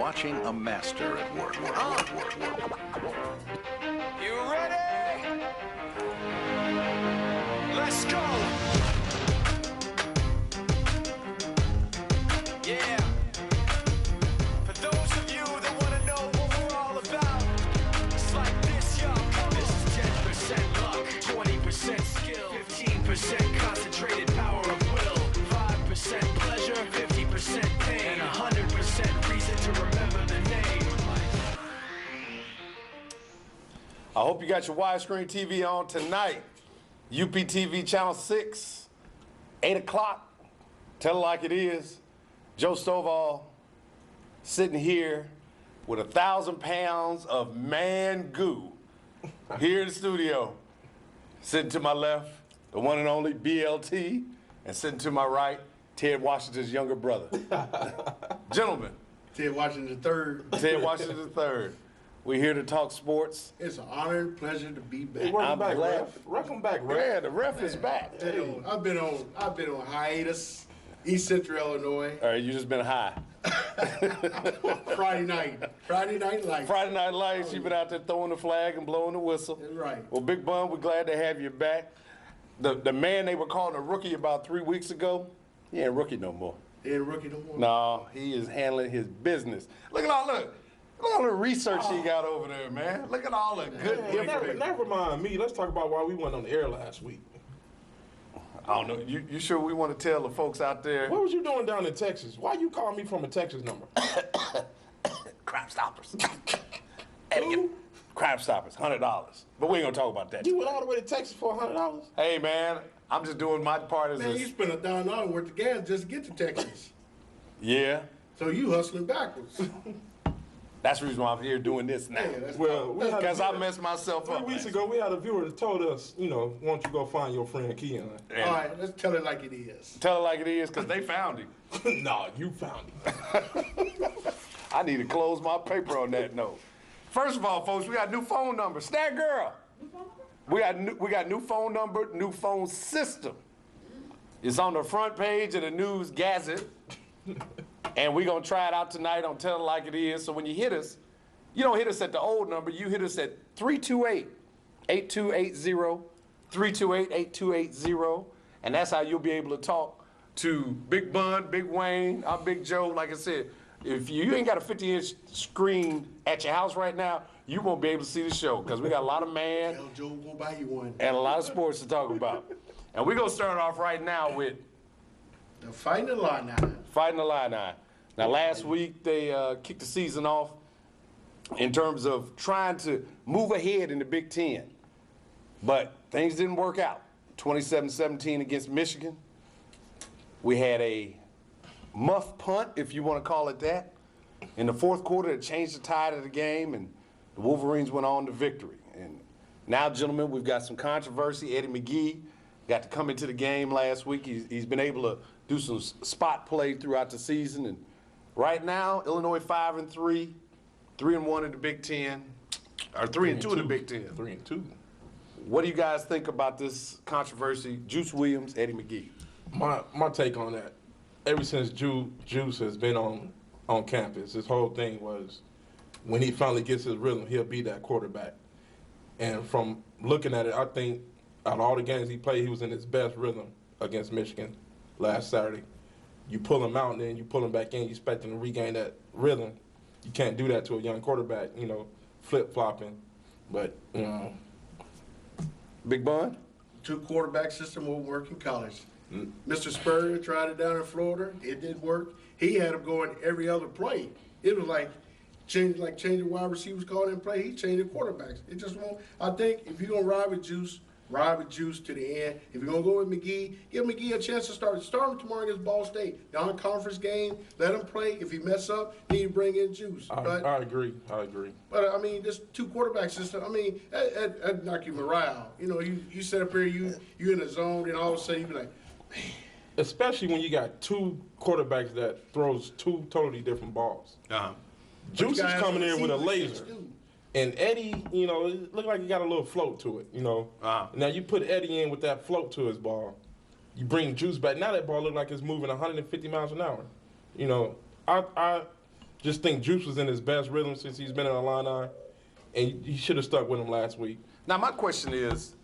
watching a master at work. You ready? Let's go. Yeah. For those of you that want to know what we're all about, it's like this, y'all. This is 10% luck, 20% skill, 15% concentrated power of will, 5% pleasure, 50% pain, and 100% reason to remember the name. I hope you got your widescreen TV on tonight. UPTV Channel 6, 8 o'clock. Tell it like it is. Joe Stovall sitting here with 1,000 pounds of man goo here in the studio. Sitting to my left, the one and only BLT, and sitting to my right, Ted Washington's younger brother. Gentlemen. Ted Washington III. Ted Washington III. We're here to talk sports. It's an honor and pleasure to be back. I'm glad. Welcome back, Ref. Yeah, the ref is back. Hey, I've been on hiatus, East Central Illinois. All right, you just been high. Friday night lights. Friday Night Lights, you've been out there throwing the flag and blowing the whistle. Right. Well, Big Bun, we're glad to have you back. The man they were calling a rookie about 3 weeks ago, he ain't rookie no more. He ain't rookie no more. No, he is handling his business. Look at all the research he got over there, man. Look at all the good information. Never mind me. Let's talk about why we went on the air last week. I don't know. You sure we want to tell the folks out there? What was you doing down in Texas? Why you calling me from a Texas number? Crime Stoppers. Crime Stoppers, $100. But we ain't gonna talk about that. You went all the way to Texas for $100? Hey, man, I'm just doing my part as Man, you spent $1,000 worth of gas just to get to Texas. Yeah. So you hustling backwards. That's the reason why I'm here doing this now. Yeah, that's Well, Because I messed myself 3 up. weeks man. ago, we had a viewer that told us, why don't you go find your friend Keon? And all right, let's tell it like it is. tell it like it is, because they found him. No, you found him. I need to close my paper on that note. First of all, folks, we got new phone numbers. Stat Girl. We got new phone number, new phone system. It's on the front page of the News Gazette. And we're going to try it out tonight on Tell It Like It Is. So when you hit us, you don't hit us at the old number. You hit us at 328-8280, 328-8280. And that's how you'll be able to talk to Big Bun, Big Wayne, I'm Big Joe. Like I said, if you ain't got a 50-inch screen at your house right now, you won't be able to see the show because we got a lot of man Tell Joe go buy you one. and a lot of sports to talk about. And we're going to start off right now with The Fighting Illini. Fighting Illini. Now, last week, they kicked the season off in terms of trying to move ahead in the Big Ten. But things didn't work out. 27-17 against Michigan. We had a muff punt, if you want to call it that, in the fourth quarter that changed the tide of the game, and the Wolverines went on to victory. And now, gentlemen, we've got some controversy. Eddie McGee got to come into the game last week. He's been able to do some spot play throughout the season. And right now, Illinois 5-3, 3-1 in the Big Ten, or 3-2 in the Big Ten. 3-2. What do you guys think about this controversy? Juice Williams, Eddie McGee. My take on that, ever since Juice has been on campus, his whole thing was when he finally gets his rhythm, he'll be that quarterback. And from looking at it, I think out of all the games he played, he was in his best rhythm against Michigan last Saturday. You pull him out and then you pull him back in, you expect him to regain that rhythm. You can't do that to a young quarterback, flip-flopping. But, Big Bun? Two quarterback system won't work in college. Mr. Spurrier tried it down in Florida. It didn't work. He had him going every other play. It was like changing wide receivers calling in play. He changed the quarterbacks. It just won't. I think if you're going to ride with Juice to the end. If you're going to go with McGee, give McGee a chance to start. Start him tomorrow against Ball State. Non-conference game, let him play. If he mess up, then you bring in Juice. I agree. But, I mean, this two-quarterback system, I mean, that'd knock your morale. You sit up here, you in a zone, and all of a sudden you be like, man. Especially when you got two quarterbacks that throws two totally different balls. Uh-huh. Juice is coming in with a laser. Too. And Eddie, it looked like he got a little float to it, Uh-huh. Now you put Eddie in with that float to his ball. You bring Juice back. Now that ball look like it's moving 150 miles an hour. just think Juice was in his best rhythm since he's been in the Illini, and he should have stuck with him last week. Now, my question is,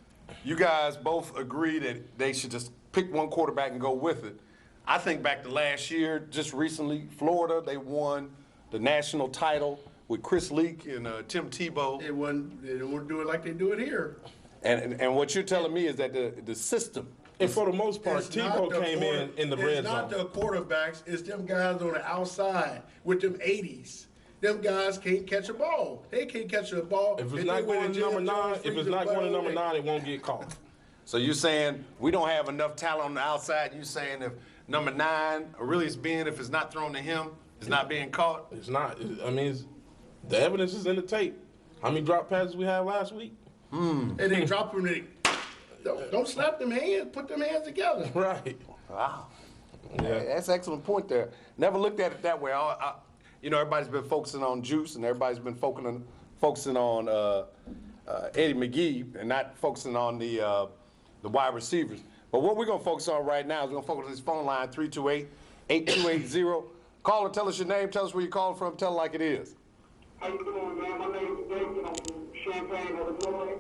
you guys both agree that they should just pick one quarterback and go with it. I think back to last year, just recently, Florida, they won the national title with Chris Leak and Tim Tebow. They wouldn't do it like they do it here. And what you're telling me is that the system. And for the most part, It's not Tebow the came in the red It's not zone. the quarterbacks. It's them guys on the outside with them 80s. Them guys can't catch a ball. They can't catch a ball. If it's they not win going a to number Jerry 9, Jones if it's freezer not going to battle, number they- 9, it won't get caught. So you're saying we don't have enough talent on the outside. You're saying if number 9 really is being, if it's not thrown to him, it's not being caught. It's not. The evidence is in the tape. How many drop passes we had last week? And they drop them. Don't slap them hands. Put them hands together. Right. Wow. Yeah. That's an excellent point there. Never looked at it that way. Everybody's been focusing on Juice and everybody's been focusing on Eddie McGee and not focusing on the wide receivers. But what we're going to focus on right now is we're going to focus on this phone line, 328-8280. Caller, tell us your name, tell us where you're calling from, tell it like it is. How you doing, man? My name is David. I'm from Champaign, Illinois.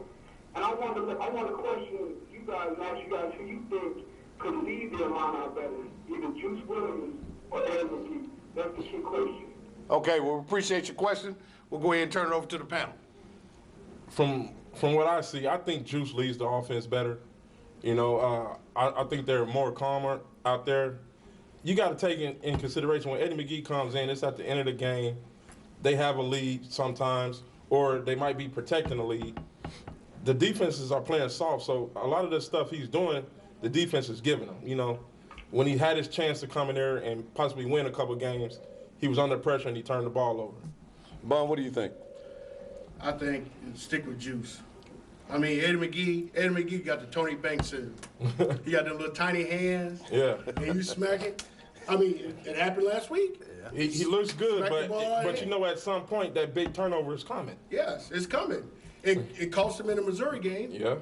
And I want to question you guys and ask you guys who you think could lead the Illini better, either Juice Williams or Eddie McGee. That's the key question. Okay, well, we appreciate your question. We'll go ahead and turn it over to the panel. From what I see, I think Juice leads the offense better. I think they're more calmer out there. You got to take in consideration when Eddie McGee comes in, it's at the end of the game. They have a lead sometimes, or they might be protecting the lead. The defenses are playing soft, so a lot of the stuff he's doing, the defense is giving him. When he had his chance to come in there and possibly win a couple games, he was under pressure and he turned the ball over. Bun, what do you think? I think stick with Juice. I mean, Eddie McGee got the Tony Banks syndrome. He got them little tiny hands. Yeah. And you smack it. I mean, it happened last week. He looks good, Smack the ball but in. at some point that big turnover is coming. Yes, it's coming. It cost him in the Missouri game. Yeah.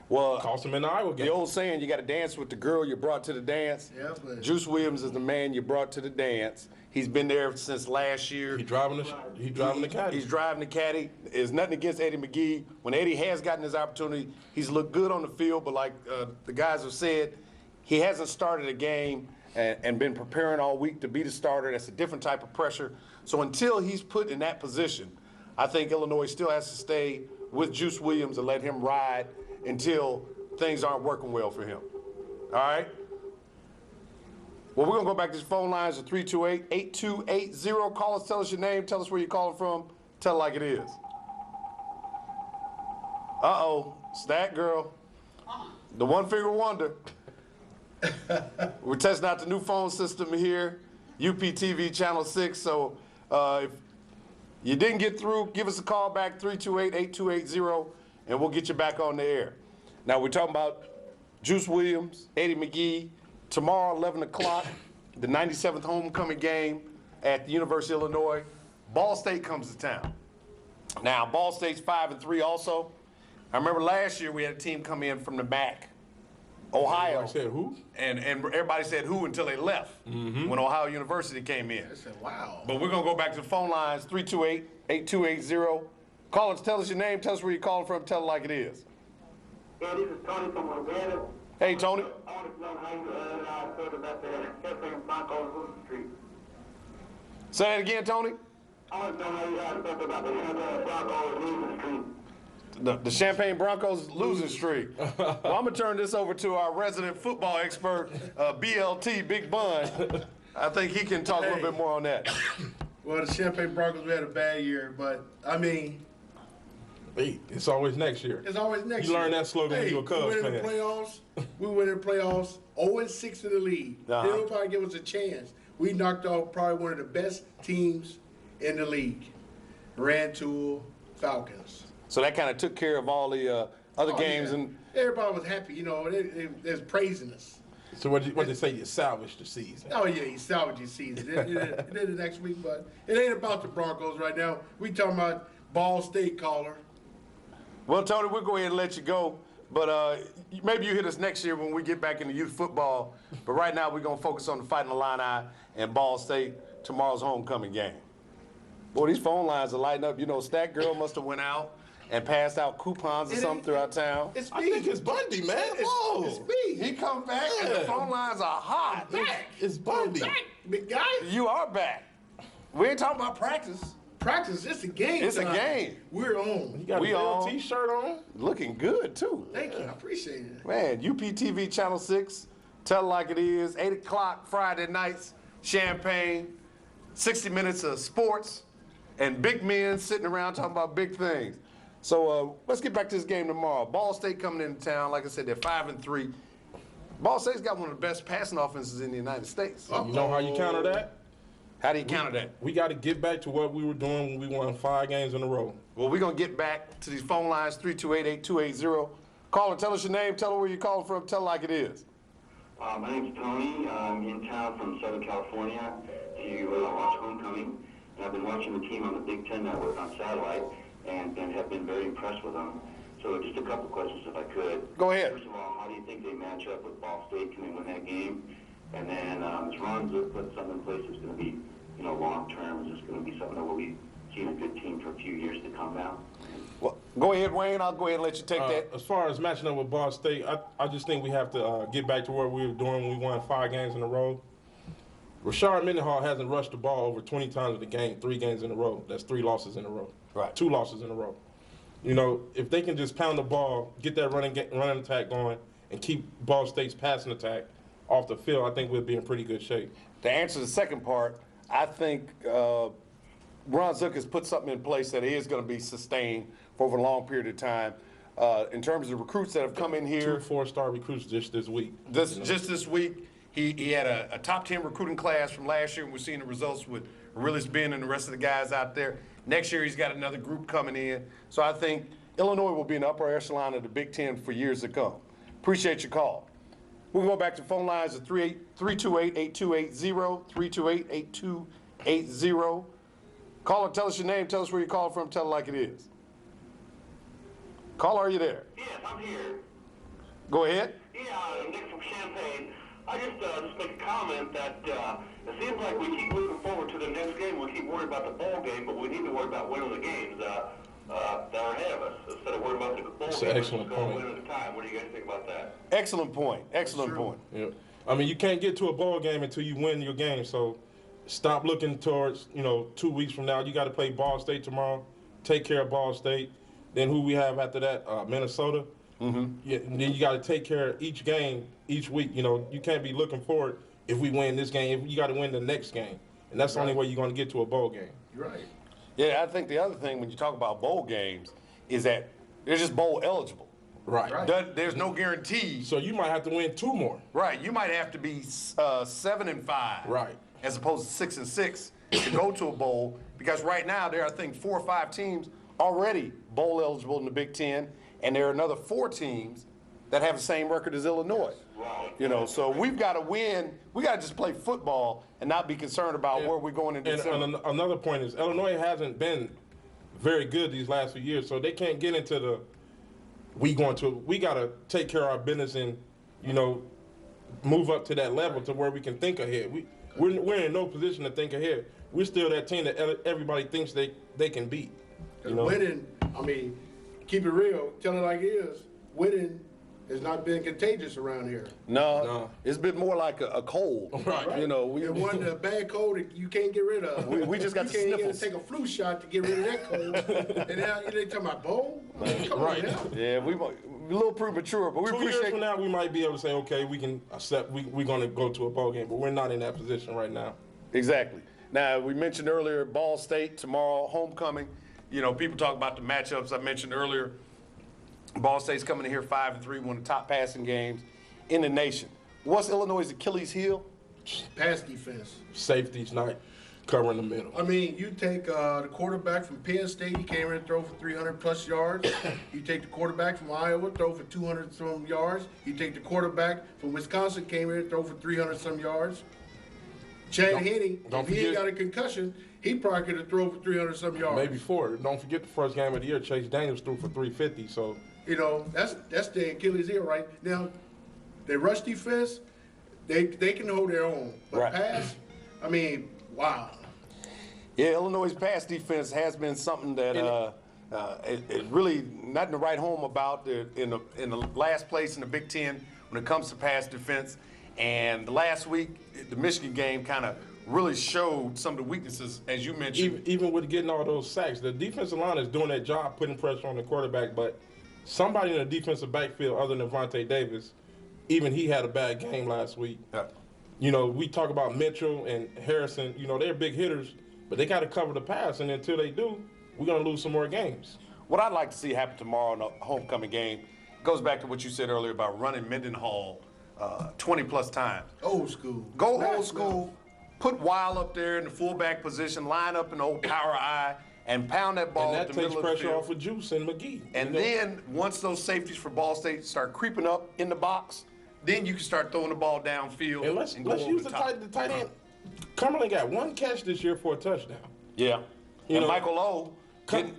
Well, Cost him in the Iowa game. the old saying, you got to dance with the girl you brought to the dance. Yeah, but- Juice Williams is the man you brought to the dance. He's been there since last year. He driving the caddy. He's driving the caddy. There's nothing against Eddie McGee. When Eddie has gotten his opportunity, he's looked good on the field, but like the guys have said, he hasn't started a game and been preparing all week to be the starter. That's a different type of pressure. So until he's put in that position, I think Illinois still has to stay with Juice Williams and let him ride until things aren't working well for him. All right? Well, we're going to go back to the phone lines at 328-8280. Call us, tell us your name, tell us where you're calling from, tell it like it is. Uh-oh, it's that girl. The one-finger wonder. We're testing out the new phone system here, UPTV Channel 6, so if you didn't get through, give us a call back, 328-8280, and we'll get you back on the air. Now, we're talking about Juice Williams, Eddie McGee. Tomorrow, 11 o'clock, the 97th homecoming game at the University of Illinois. Ball State comes to town. Now, Ball State's 5-3 also. I remember last year we had a team come in from the MAC, Ohio. I said who? And everybody said who until they left when Ohio University came in. I said, wow. But we're going to go back to the phone lines, 328-8280. Call us, tell us your name, tell us where you're calling from, tell it like it is. Yeah, this is Tony from Urbana. Hey, Tony. I want to know how you felt about the Champaign Broncos losing streak. Say that again, Tony. I want to know how you guys felt about the Champaign Broncos losing streak. The Champaign Broncos losing streak. Well, I'm going to turn this over to our resident football expert, BLT, Big Bun. I think he can talk a little bit more on that. Well, the Champaign Broncos, we had a bad year, but, I mean, Hey, it's always next year. it's always next You year. learned that slogan when you were a Cubs we went in fan. the playoffs. We went in the playoffs 0-6 in the league. Uh-huh. They don't probably give us a chance. We knocked off probably one of the best teams in the league. Rantoul Falcons. So that kind of took care of all the other Oh, games. yeah. And Everybody was happy, they was praising us. So what they say? You salvaged the season. Oh, yeah, you salvaged your season. It did it next week, but it ain't about the Broncos right now. We talking about Ball State caller. Well, Tony, we'll go ahead and let you go. But maybe you hit us next year when we get back into youth football. But right now, we're going to focus on the Fighting Illini and Ball State tomorrow's homecoming game. Boy, these phone lines are lighting up. You know, Stack Girl must have went out and passed out coupons or something throughout town. It's me. I think it's Bundy, man. Whoa. It's me. He come back and the Yeah. phone lines are hot. It's Bundy. Back, big guy. You are back. We ain't talking about practice. Practice. It's a game. It's a time. game. We're You on. got We a on. T-shirt on? Looking good, too. Thank you. I appreciate it. Man, UPTV Channel 6, tell it like it is, 8 o'clock Friday nights, Champagne, 60 minutes of sports, and big men sitting around talking about big things. So let's get back to this game tomorrow. Ball State coming into town. Like I said, they're 5-3. Ball State's got one of the best passing offenses in the United States. You know how you counter that? How do you counter that? We got to get back to what we were doing when we won 5 games in a row. Well, we're going to get back to these phone lines, 328-8280. Caller, tell us your name, tell us where you're calling from, tell it like it is. My name's Tony. I'm in town from Southern California to watch homecoming. And I've been watching the team on the Big Ten Network on satellite and have been very impressed with them. So just a couple questions if I could. Go ahead. First of all, how do you think they match up with Ball State? Can they win that game? And then as Ron Zook put something in place that's going to be, long term, is this going to be something that we'll be seeing a good team for a few years to come now? Well, go ahead, Wayne. I'll go ahead and let you take that. As far as matching up with Ball State, I just think we have to get back to what we were doing when we won 5 games in a row. Rashard Mendenhall hasn't rushed the ball over 20 times in the game, 3 games in a row. That's 3 losses in a row. Right. 2 losses in a row. If they can just pound the ball, get that running attack going, and keep Ball State's passing attack off the field, I think we'll be in pretty good shape. To answer the second part, I think Ron Zook has put something in place that is going to be sustained for over a long period of time. In terms of recruits that have come in 2 here, 4-star recruits just this week. just this week, he had a top 10 recruiting class from last year, and we're seeing the results with Arilys Ben and the rest of the guys out there. Next year, he's got another group coming in. So I think Illinois will be in the upper echelon of the Big Ten for years to come. Appreciate your call. We'll go back to phone lines at 328-8280, 328-8280. Caller, tell us your name, tell us where you're calling from, tell it like it is. Caller, are you there? Yes, I'm here. Go ahead. Yeah, Nick from Champaign. I just make a comment that it seems like we keep looking forward to the next game. We keep worrying about the bowl game, but we need to worry about winning the games that are ahead of us instead of worrying about the bowl That's game. an Let's excellent just go point. win at a time. What do you guys think about that? Excellent point. Excellent point. Yeah. I mean, you can't get to a ball game until you win your game. So stop looking towards, 2 weeks from now. You got to play Ball State tomorrow. Take care of Ball State. Then who we have after that? Minnesota. Mm-hmm. Yeah, and then you got to take care of each game each week. You can't be looking forward if we win this game. You got to win the next game. And that's the only way you're going to get to a bowl game. You're right. Yeah, I think the other thing when you talk about bowl games is that they're just bowl eligible. Right. There's no guarantee. So you might have to win 2 more. Right, you might have to be 7-5. Right. As opposed to 6-6 to go to a bowl, because right now there are, I think, 4 or 5 teams already bowl eligible in the Big Ten, and there are another 4 teams that have the same record as Illinois. So we've got to win. We got to just play football and not be concerned about where we're going in December. And another point is Illinois hasn't been very good these last few years, so they can't get into we got to take care of our business and, move up to that level to where we can think ahead. We're in no position to think ahead. We're still that team that everybody thinks they can beat. Winning, I mean, keep it real, tell it like it is. Winning has not been contagious around here. No, it's been more like a cold. Right. It wasn't a bad cold that you can't get rid of. We just got the You can't sniffles. even take a flu shot to get rid of that cold. And now they talking about bowl? I mean, come Right. on now. Yeah, we're a little premature, but we 2 years appreciate from now, we might be able to say, okay, we can accept we're going to go to a bowl game, but we're not in that position right now. Exactly. Now, we mentioned earlier Ball State tomorrow, homecoming. People talk about the matchups I mentioned earlier. Ball State's coming in here 5-3, one of the top passing games in the nation. What's Illinois' Achilles heel? Pass defense. Safety's not covering the middle. I mean, you take the quarterback from Penn State, he came in and throw for 300-plus yards. You take the quarterback from Iowa, throw for 200-some yards. You take the quarterback from Wisconsin, came in and throw for 300-some yards. Chad Henne, don't if he ain't forget- got a concussion, he probably could have thrown for 300-some yards. Maybe 4. Don't forget the first game of the year, Chase Daniels threw for 350. So That's the Achilles heel right now. They rush defense, they can hold their own. But Right. pass, I mean, wow. Yeah, Illinois' pass defense has been something that it really nothing to write home about. They're in the last place in the Big Ten when it comes to pass defense. And last week, the Michigan game kind of really showed some of the weaknesses, as you mentioned. Even with getting all those sacks, the defensive line is doing that job, putting pressure on the quarterback. But somebody in the defensive backfield, other than Vontae Davis, even he had a bad game last week. Yeah. You know, we talk about Mitchell and Harrison. You know, they're big hitters, but they got to cover the pass. And until they do, we're going to lose some more games. What I'd like to see happen tomorrow in the homecoming game goes back to what you said earlier about running Mendenhall 20-plus times. Old school. Go old school. Put Weil up there in the fullback position, line up in the old power I, and pound that ball And at that the takes middle of the pressure field. off of Juice and McGee. And then once those safeties for Ball State start creeping up in the box, then you can start throwing the ball downfield And let's go over use the the top. tight end. Cumberland got one catch this year for a touchdown. Yeah. You And know, Michael Lowe getting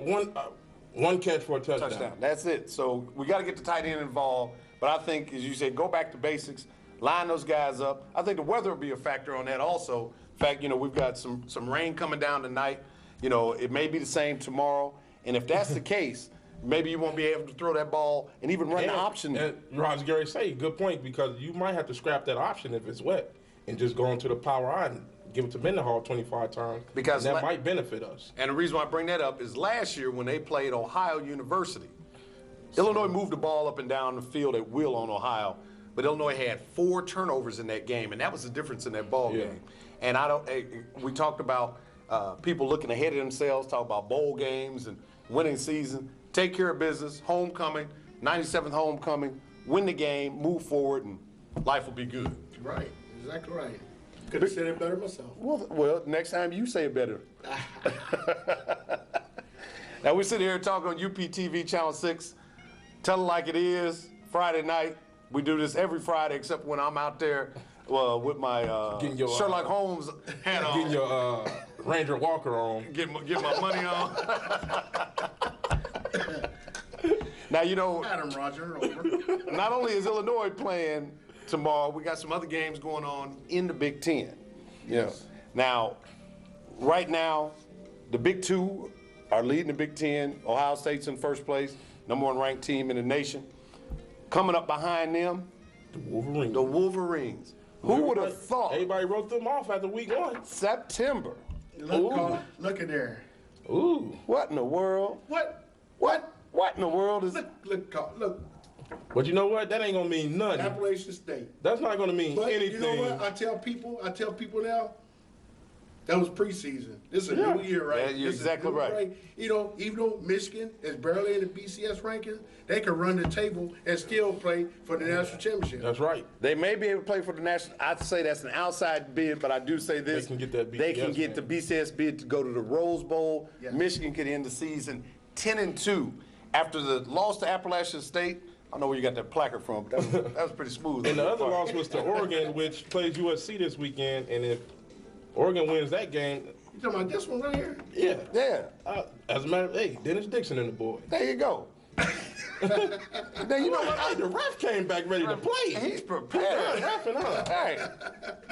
One catch for a touchdown. touchdown. That's it. So we got to get the tight end involved. But I think, as you said, go back to basics, line those guys up. I think the weather will be a factor on that also. In fact, you know, we've got some rain coming down tonight. You know, it may be the same tomorrow. And if that's the case, maybe you won't be able to throw that ball and even run the option. And Roger Gary say, good point, because you might have to scrap that option if it's wet and just go into the power eye and give it to Mendenhall 25 times. Because and that might benefit us. And the reason why I bring that up is last year when they played Ohio University, Illinois moved the ball up and down the field at will on Ohio, but Illinois had 4 turnovers in that game, and that was the difference in that ball game. And we talked about people looking ahead of themselves, talk about bowl games and winning season. Take care of business, homecoming, 97th homecoming, win the game, move forward, and life will be good. Right, exactly right. Could have said it better myself. Well, next time you say it better. Now, we sit here and talk on UPTV Channel 6. Tell it like it is. Friday night. We do this every Friday except when I'm out there with my Getting your, Sherlock Holmes hat on. Getting your Ranger Walker on. Get my money on. Now, you know, Adam Roger, over. not only is Illinois playing tomorrow, we got some other games going on in the Big Ten. Yes. Now, right now, the Big Two are leading the Big Ten. Ohio State's in first place, #1 ranked team in the nation. Coming up behind them, Wolverine. the Wolverines. Who would have thought Everybody wrote them off after week 1. September? Look at there. Ooh. What in the world? What? What in the world is? Look. But you know what? That ain't going to mean nothing. Appalachian State. That's not going to mean But anything. you know what? I tell people now, that was preseason. This is a new year, right? Yeah, you're This is exactly new, right. You know, even though Michigan is barely in the BCS rankings, they can run the table and still play for the national championship. That's right. They may be able to play for the national. I'd say that's an outside bid, but I do say this: They can get that They can BCS get the BCS bid to go to the Rose Bowl. Yes. Michigan could end the season 10-2 after the loss to Appalachian State. I know where you got that placard from, but that was pretty smooth. And the other loss was to Oregon, which plays USC this weekend. And if Oregon wins that game, You talking about this one right here? yeah. Yeah, As a matter of hey, Dennis Dixon and the boy. there you go. Now you know what? Hey, the ref came back ready to play. He's prepared. Hey,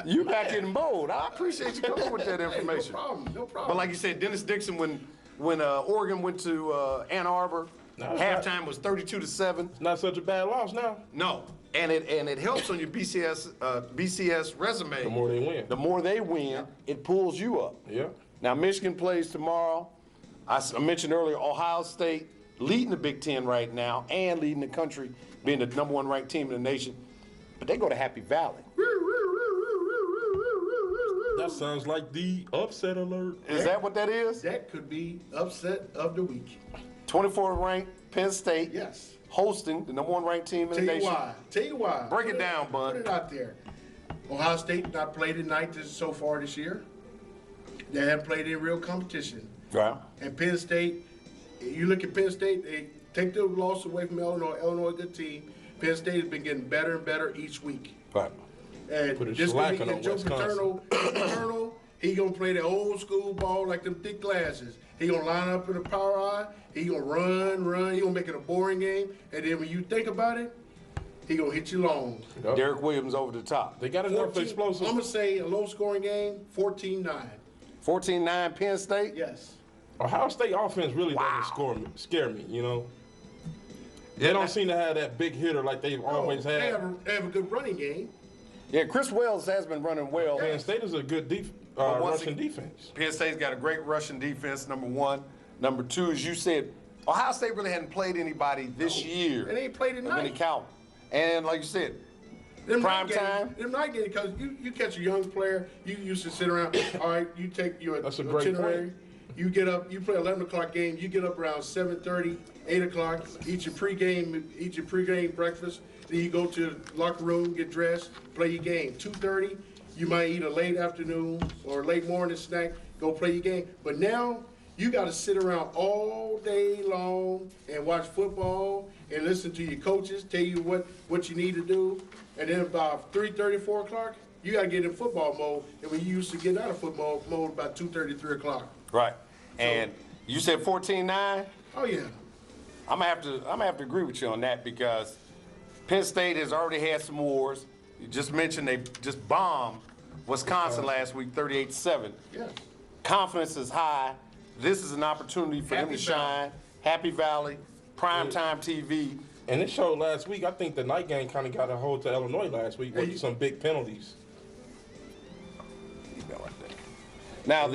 you back in bold. I appreciate you coming with that information. No problem. But like you said, Dennis Dixon, when Oregon went to Ann Arbor, No, it's halftime was 32-7. It's not such a bad loss now. No, and it helps on your BCS resume. The more they win. The more they win, it pulls you up. Yeah. Now Michigan plays tomorrow. I mentioned earlier Ohio State leading the Big Ten right now and leading the country, being the #1 ranked team in the nation. But they go to Happy Valley. That sounds like the upset alert. Is that what that is? That could be upset of the week. 24th ranked Penn State. Yes. Hosting the #1 ranked team in the Tell you nation. why. Tell you why. Break it down, bud. Put it out there. Ohio State not played tonight so far this year. They haven't played in real competition. Right. And Penn State, you look at Penn State, they take the loss away from Illinois. Illinois, a good team. Penn State has been getting better and better each week. Right. And Put a this gonna slack be on Joe Wisconsin. Paterno, he gonna play the old school ball like them thick glasses. He gonna line up in the power eye. He gonna run. He gonna make it a boring game. And then when you think about it, he gonna hit you long. Yep. Derek Williams over the top. They got enough 14 explosive. I'm gonna say a low scoring game, 14-9. 14-9 Penn State? Yes. Ohio State offense really doesn't scare me, you know. They don't seem to have that big hitter like they've always They had. have a good running game. Yeah, Chris Wells has been running well. Penn State is a good once rushing defense. Penn State's got a great rushing defense, number one. Number two, as you said, Ohio State really hadn't played anybody this year. And they ain't played at of any night. count. And like you said, Them prime night games- time. Them night games, because you catch a young player, you used to sit around, all right, you take your That's a great itinerary, point. you get up, you play 11 o'clock game, you get up around 7:30, 8 o'clock, eat your pregame breakfast, then you go to the locker room, get dressed, play your game. 2:30, you might eat a late afternoon or late morning snack, go play your game. But now, you got to sit around all day long and watch football and listen to your coaches tell you what you need to do. And then about 3:30, 4 o'clock, you got to get in football mode. And when you used to get out of football mode about 2:30, 3 o'clock. Right. And you said 14-9? Oh, yeah. I'm gonna have to agree with you on that because Penn State has already had some wars. You just mentioned they just bombed Wisconsin last week, 38-7. Yes. Confidence is high. This is an opportunity for them Happy to Valley. shine. Happy Valley, primetime TV. And it showed last week. I think the night game kind of got a hold to Illinois last week with some big penalties. Now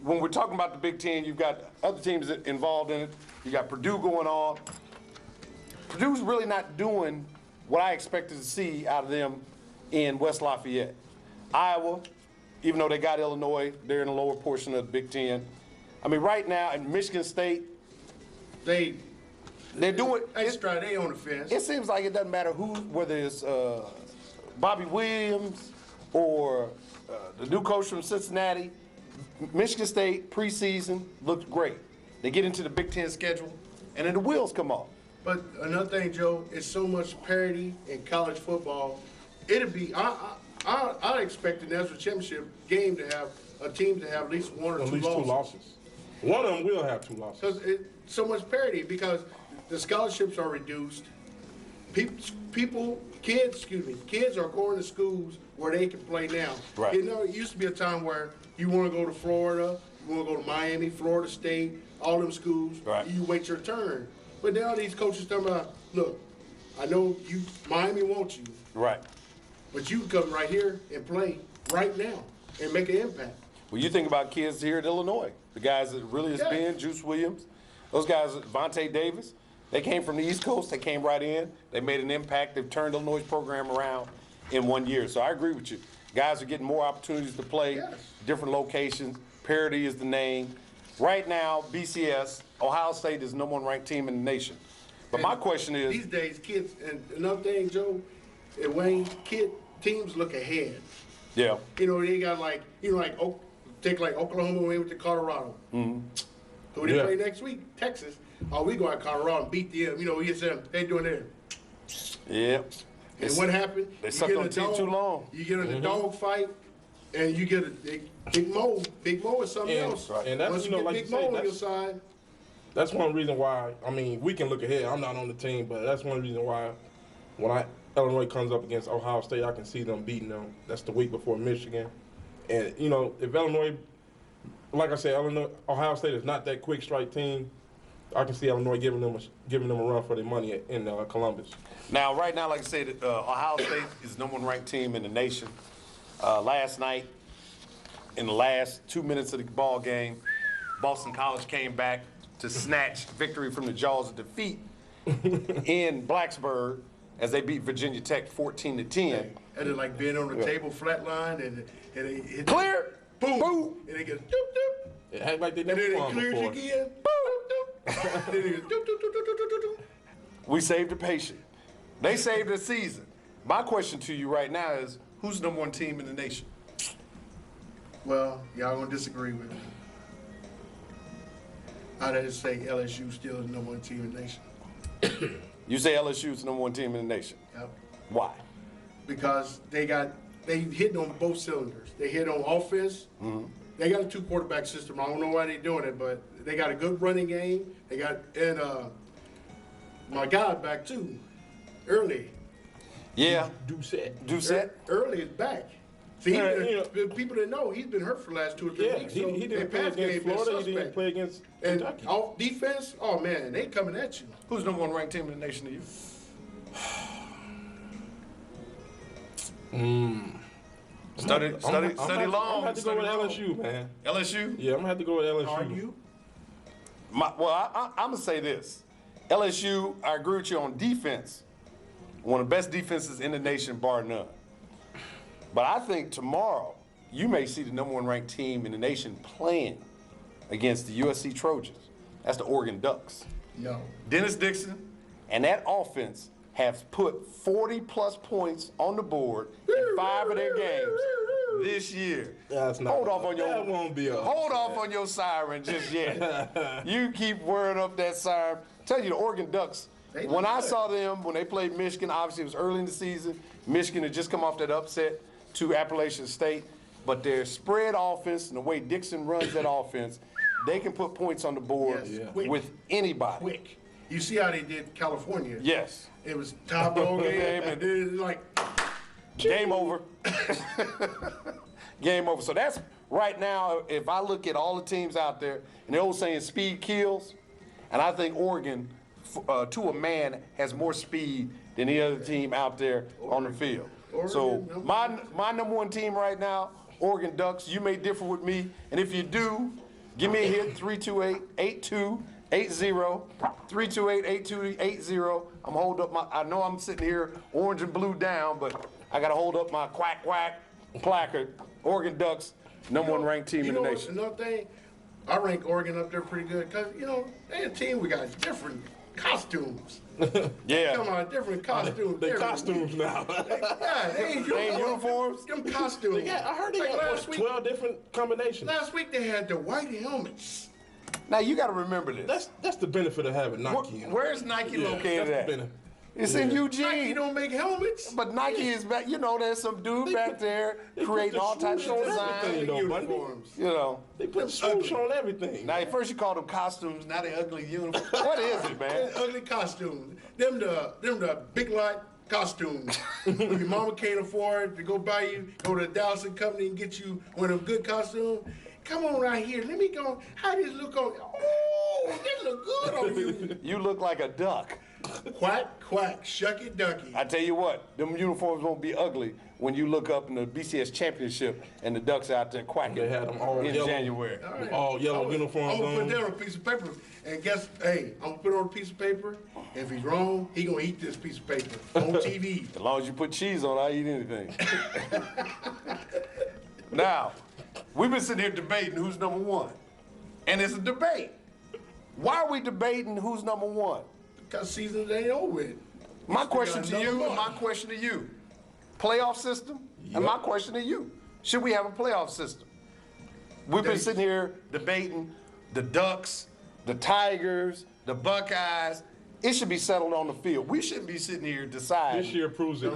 when we're talking about the Big Ten, you've got other teams involved in it. You got Purdue going on. Purdue's really not doing what I expected to see out of them in West Lafayette. Iowa, even though they got Illinois, they're in the lower portion of the Big Ten. I mean, right now in Michigan State, They're doing extra. They on the fence. it seems like it doesn't matter whether it's Bobby Williams or the new coach from Cincinnati. Michigan State preseason looked great. They get into the Big Ten schedule, and then the wheels come off. But another thing, Joe, it's so much parity in college football. It'd be I expect the national championship game to have a team to have at least one or At two least losses. 2 losses. One of them will have 2 losses. Because it's so much parity because the scholarships are reduced. Kids are going to schools where they can play now. Right. You know, it used to be a time where you want to go to Florida, you want to go to Miami, Florida State, all them schools. Right. You wait your turn. But now these coaches talking about, look, I know Miami wants you, Right. but you can come right here and play right now and make an impact. When you think about kids here at Illinois, the guys that really has Yeah. been, Juice Williams, those guys, Vontae Davis, they came from the East Coast, they came right in, they made an impact, they've turned Illinois' program around in 1 year. So I agree with you. Guys are getting more opportunities to play, Yes. different locations, parity is the name. Right now, BCS, Ohio State is the #1 ranked team in the nation. But my question is, These days, kids, and another thing, Joe, and Wayne, teams look ahead. yeah, You know, they got take Oklahoma away with the Colorado. Mm-hmm. Who they Yeah. play next week? Texas. Oh, we go to Colorado and beat them. You know, you said they doing that. yeah. And what happened? They You sucked get on a team dog- too long. You get in a dog fight, and you get Big Mo. Big Mo is something And- else. right. And that's, Once you you know, get like Big you Mo say, on your that's- side, That's one reason why, I mean, we can look ahead. I'm not on the team, but that's one reason why when Illinois comes up against Ohio State, I can see them beating them. That's the week before Michigan. And, you know, if Illinois, like I said, Ohio State is not that quick strike team, I can see Illinois giving them a run for their money in Columbus. Now, right now, like I said, Ohio State is the #1 ranked team in the nation. Last night, in the last 2 minutes of the ball game, Boston College came back to snatch victory from the jaws of defeat in Blacksburg as they beat Virginia Tech 14-10. and then like being on the table flat line, and they hit Clear, boom, boom. and they get doop doop. It act like they And never then won it clears before. again. Boop, doop. Then it goes doop, doop, doop, doop, doop, doop, doop. We saved the patient. They saved the season. My question to you right now is, who's the #1 team in the nation? Well, y'all gonna disagree with me. I'd have to say LSU still the #1 team in the nation. You say LSU is the #1 team in the nation. Yep. Why? Because they hitting on both cylinders. They hit on offense. They got a 2-quarterback system. I don't know why they're doing it, but they got a good running game. They got my guy back too, early. Yeah, Doucette. Doucette. Early is back. See, You know, the people that know, he's been hurt for the last 2 or 3 yeah, weeks. So he their didn't play pass game against been Florida. He didn't suspect. play against And Kentucky. off defense, oh man, they coming at you. Who's the number 1 ranked team in the nation to you? Study I'm gonna long. have to go with LSU, man. LSU? Yeah, I'm gonna have to go with LSU. Are you? I'm going to say this. LSU, I agree with you on defense. One of the best defenses in the nation, bar none. But I think tomorrow, you may see the number 1 ranked team in the nation playing against the USC Trojans. That's the Oregon Ducks. No. Dennis Dixon and that offense have put 40-plus points on the board in 5 of their games this year. That's not. Hold off on your. That won't be a. Hold off on your siren just yet. You keep whirring up that siren. Tell you the Oregon Ducks. They When look I good. saw them when they played Michigan, obviously it was early in the season. Michigan had just come off that upset to Appalachian State, but their spread offense and the way Dixon runs that offense, they can put points on the board Yes. Yeah. with anybody. Quick. You see how they did California? Yes. It was top ball game, and then it's like, Game over. Game over. So that's right now, if I look at all the teams out there, and the old saying speed kills, and I think Oregon, to a man, has more speed than any other team out there on the field. So Oregon, my number 1 team right now, Oregon Ducks. You may differ with me, and if you do, give me a hit, 328-8280, 328-8280. I'm holding up I know I'm sitting here orange and blue down, but I got to hold up my quack quack placard. Oregon Ducks, number 1 ranked team in the nation. Another thing, I rank Oregon up there pretty good because, they're a team, we got different costumes. Yeah. Come on, different costumes. They every costumes week. now. Yeah, they ain't They ain't uniforms? Them costumes. Yeah, I heard they Like got last week. 12 different combinations. Last week they had the white helmets. Now you got to remember this. That's the benefit of having Nike. Where's Nike Yeah, located that's at? the benefit. It's in Nike Eugene. don't make helmets. But Nike is back. There's some dude They back put- there they put creating the all types of swoosh on everything, designs. though, Bundy. Uniforms. They put swoosh on everything. Now at first you called them costumes, now they ugly uniforms. What is it, man? Ugly costumes. Them the big lot costumes. When your mama can't afford to go buy you, go to the Dallas and Company and get you one of them good costumes. Come on right here. Let me go. How does this look on? Oh, this look good on you. You look like a duck. Quack, quack, shucky ducky. I tell you what, them uniforms won't be ugly when you look up in the BCS championship and the Ducks out there quacking They had them all in yellow. January. All right. All yellow I'm uniforms gonna on. put that on a piece of paper. And guess, hey, I'm gonna put it on a piece of paper. If he's wrong, he gonna eat this piece of paper on TV. As long as you put cheese on it, I'll eat anything. Now, we've been sitting here debating who's number 1. And it's a debate. Why are we debating who's number 1? Because seasons ain't over with. My still question got to you another and my month. question to you. Playoff system? And my question to you. Should we have a playoff system? We've been sitting here debating the Ducks, the Tigers, the Buckeyes. It should be settled on the field. We shouldn't be sitting here deciding. This year proves it.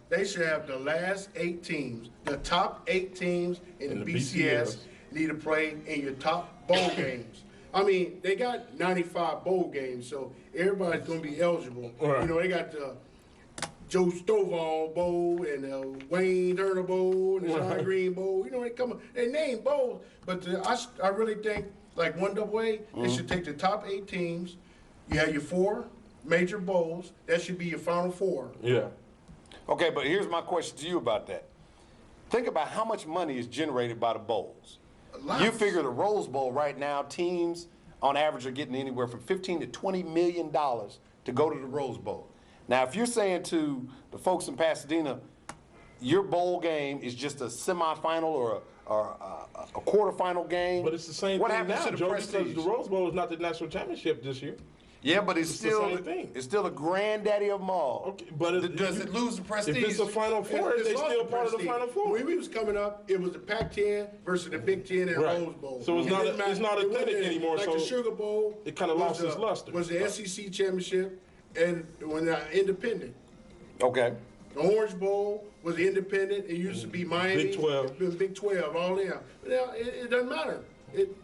They should have the last 8 teams. The top 8 teams in the BCS need to play in your top bowl games. I mean, they got 95 bowl games, so everybody's going to be eligible. Right. They got the Joe Stovall Bowl and the Wayne Turner Bowl and the Sean Green Bowl. They name bowls, but I really think, like 1AA, they should take the top 8 teams. You have your 4 major bowls. That should be your final 4. Yeah. Okay, but here's my question to you about that. Think about how much money is generated by the bowls. Lots. You figure the Rose Bowl right now, teams on average are getting anywhere from $15 to $20 million to go to the Rose Bowl. Now, if you're saying to the folks in Pasadena, your bowl game is just a semifinal or a quarterfinal game. But it's the same what thing happens now, to the Joe, prestige? because the Rose Bowl is not the national championship this year. Yeah, but it's the still same thing. it's still a granddaddy of them all. Okay, but Does it lose the prestige? If it's a Final Four, It's they lost still the part of the prestige. Final Four. When we was coming up, it was the Pac-10 versus the Big Ten and Right. Rose Bowl. So it's It not didn't a- it's matter. not It wasn't authentic anymore, Like so the Sugar Bowl, it kinda was lost its the- luster. Was the SEC championship and when independent. Okay. The Orange Bowl was independent. It used to be Miami. Big 12. It's been Big 12, all there. But now it doesn't matter. It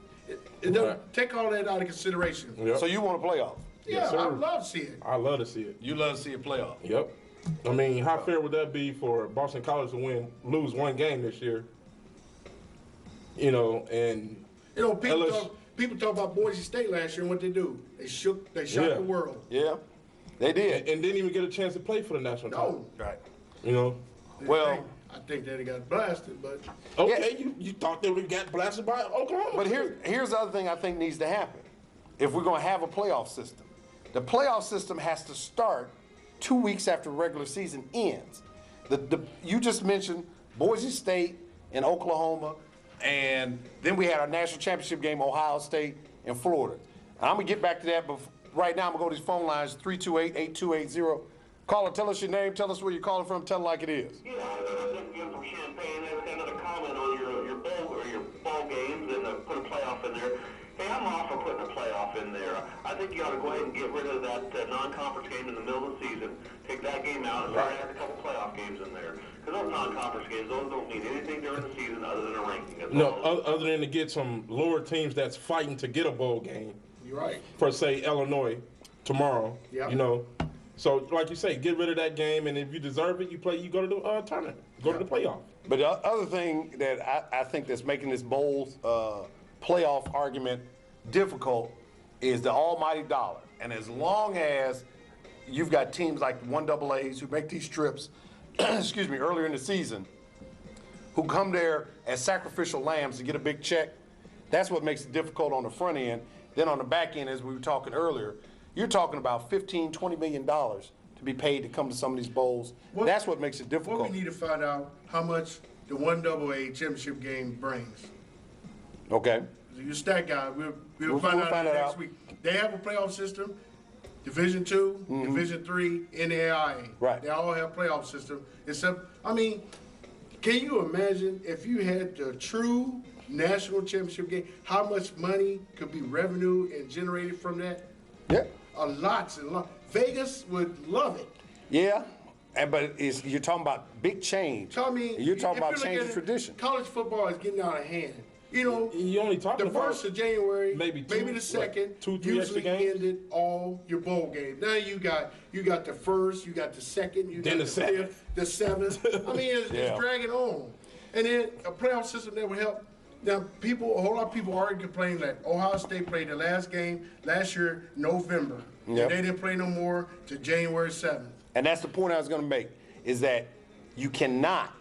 doesn't Right. take all that out of consideration. Yep. So you want a playoff? Yeah, Yes, sir. I would love to see it. I love to see it. You love to see a playoff. Yep. I mean, how fair would that be for Boston College to lose one game this year? You know, and You know, people LSU people talk about Boise State last year and what they do. They shocked Yeah. the world. Yeah, they did. and didn't even get a chance to play for the national title. No. Right. You know. Well, I think that they got blasted, but Okay, you thought they would have got blasted by Oklahoma. but here's the other thing I think needs to happen. If we're going to have a playoff system, the playoff system has to start 2 weeks after the regular season ends. You just mentioned Boise State and Oklahoma, and then we had our national championship game, Ohio State and Florida. I'm going to get back to that, but right now I'm going to go to these phone lines, 328-8280. Caller, tell us your name, tell us where you're calling from, tell it like it is. Yeah, I think from Champaign. I got another comment on your ball games and put a playoff in there. Hey, I'm all for putting a playoff in there. I think you ought to go ahead and get rid of that non-conference game in the middle of the season. Take that game out and add a couple playoff games in there. Because those non-conference games, those don't mean anything during the season other than a ranking. That's No, all. other than to get some lower teams that's fighting to get a bowl game you're right. for, say, Illinois tomorrow. Yep. You know, so like you say, get rid of that game, and if you deserve it, you go to the tournament, go to the playoff. But the other thing that I think that's making this bowl playoff argument difficult is the almighty dollar. And as long as you've got teams like the 1AAs who make these trips, excuse me, earlier in the season, who come there as sacrificial lambs to get a big check, that's what makes it difficult on the front end. Then on the back end, as we were talking earlier, you're talking about $15, $20 million to be paid to come to some of these bowls. That's what makes it difficult. What we need to find out how much the 1AA championship game brings. Okay. You're a stat guy. We'll find find out that next out. week. They have a playoff system. Division II, Division III, NAIA. Right. They all have playoff system. Except, I mean, can you imagine if you had the true national championship game, how much money could be revenue and generated from that? Yeah. A lot and lot. Vegas would love it. Yeah. But you're talking about big change. So, I mean, You're talking if about you look change at of it, tradition. College football is getting out of hand. You know, You only talking the about first of January, maybe the second, 2-3 extra usually games? ended all your bowl games. Now you got the first, you got the second, you Then got the the fifth, the seventh. I mean, Yeah. it's dragging on. And then a playoff system that would help. Now, a whole lot of people already complain that Ohio State played the last game last year, November. Yep. And they didn't play no more to January 7th. And that's the point I was going to make, is that you cannot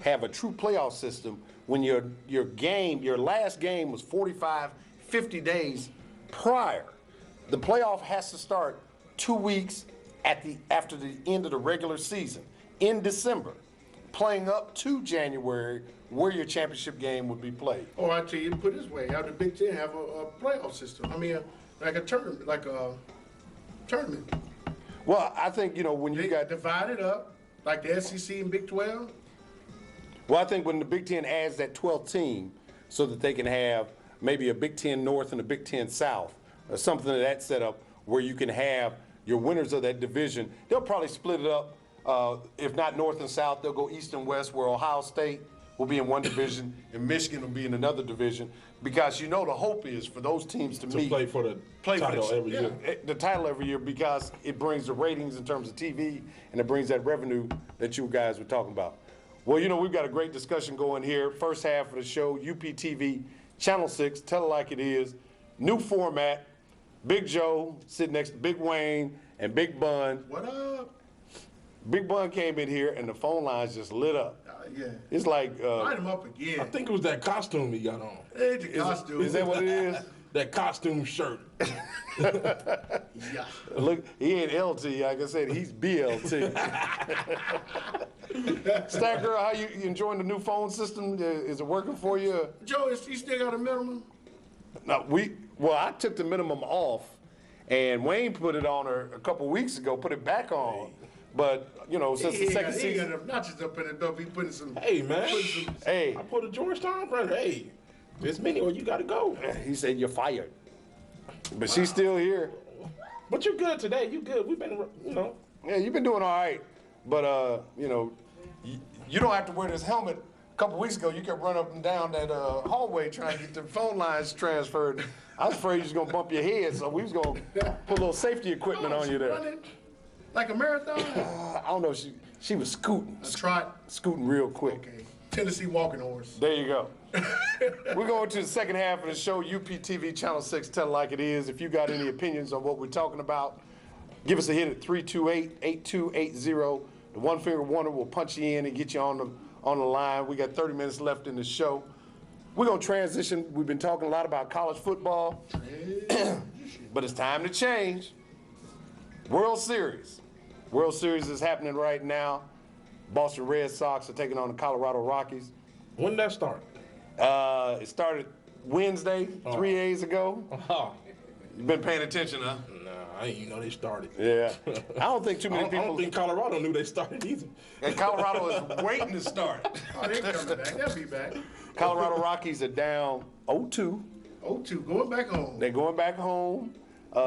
have a true playoff system when your last game was 45, 50 days prior. The playoff has to start 2 weeks after the end of the regular season, in December, playing up to January, where your championship game would be played. Or I tell you, put it this way, how the Big Ten have a playoff system. I mean, like a tournament, Well, I think, when you They got divide it up, like the SEC and Big 12. Well, I think when the Big Ten adds that 12th team so that they can have maybe a Big Ten North and a Big Ten South or something of that setup where you can have your winners of that division, they'll probably split it up. If not North and South, they'll go East and West, where Ohio State will be in one division and Michigan will be in another division, because the hope is for those teams to meet. Play for the title every year. The title every year, because it brings the ratings in terms of TV and it brings that revenue that you guys were talking about. Well, we've got a great discussion going here. First half of the show, UPTV, Channel 6, tell it like it is. New format. Big Joe sitting next to Big Wayne and Big Bun. What up? Big Bun came in here and the phone lines just lit up. Yeah. It's like, Light him up again. I think it was that costume he got on. It's a costume. is that what it is? That costume shirt. Yeah. Look, he ain't LT. Like I said, he's BLT. Stack Girl, how you enjoying the new phone system? Is it working for you? Joe, you still got a minimum? No, I took the minimum off, and Wayne put it on a couple weeks ago, put it back on. But, since the second He season. got enough notches up in it, though. He putting some. Hey, man. Hey, I put a Georgetown brand. Hey, this many or you got to go. he said you're fired. But she's still here. But you good today. You good. We've been, Yeah, you've been doing all right. But, you don't have to wear this helmet. A couple weeks ago, you kept running up and down that hallway trying to get the phone lines transferred. I was afraid you was going to bump your head, so we was going to put a little safety equipment on you there. Like a marathon? I don't know. She was scooting, A trot? scooting real quick. Okay. Tennessee walking horse. There you go. We're going to the second half of the show. UPTV Channel 6, tell it like it is. If you got any opinions on what we're talking about, give us a hit at 328-8280. The One Finger Wonder will punch you in and get you on the line. We got 30 minutes left in the show. We're going to transition. We've been talking a lot about college football, but it's time to change. World Series. World Series is happening right now. Boston Red Sox are taking on the Colorado Rockies. When did that start? It started Wednesday, 3 days ago. Oh, You've been paying attention, huh? nah, I didn't even know they started. Yeah. I don't think too I many don't, people. think Colorado knew they started either. And Colorado is waiting to start. Oh, they're coming back. They'll be back. Colorado Rockies are down 0-2. 0-2, going back home. They're going back home. You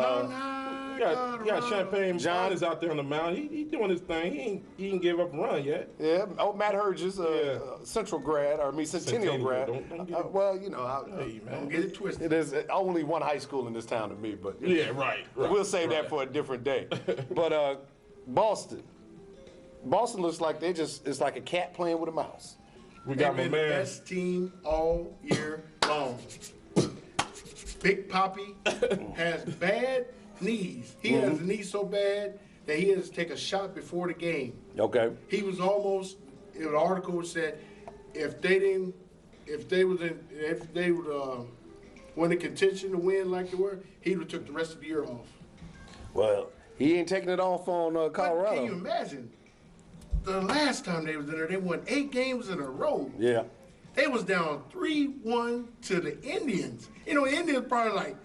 got Champagne John is out there on the mound. He doing his thing. He didn't give up a run yet. Yeah. Oh, Matt Hurgis, Centennial grad. Centennial grad. Don't get it. Well, you know, Hey, man. Don't get it twisted. it is only one high school in this town to me, but Yeah, right. we'll save that for a different day. But Boston looks like it's like a cat playing with a mouse. We They've got my been the man. best team all year long. Big Poppy has bad knees. He has the knees so bad that he has to take a shot before the game. Okay. He was almost, in an article that said, if they would win the contention to win like they were, he would have took the rest of the year off. Well, he ain't taking it off on But Colorado. can you imagine? The last time they was in there, they won 8 games in a row. Yeah. They was down 3-1 to the Indians. You know, the Indians probably like,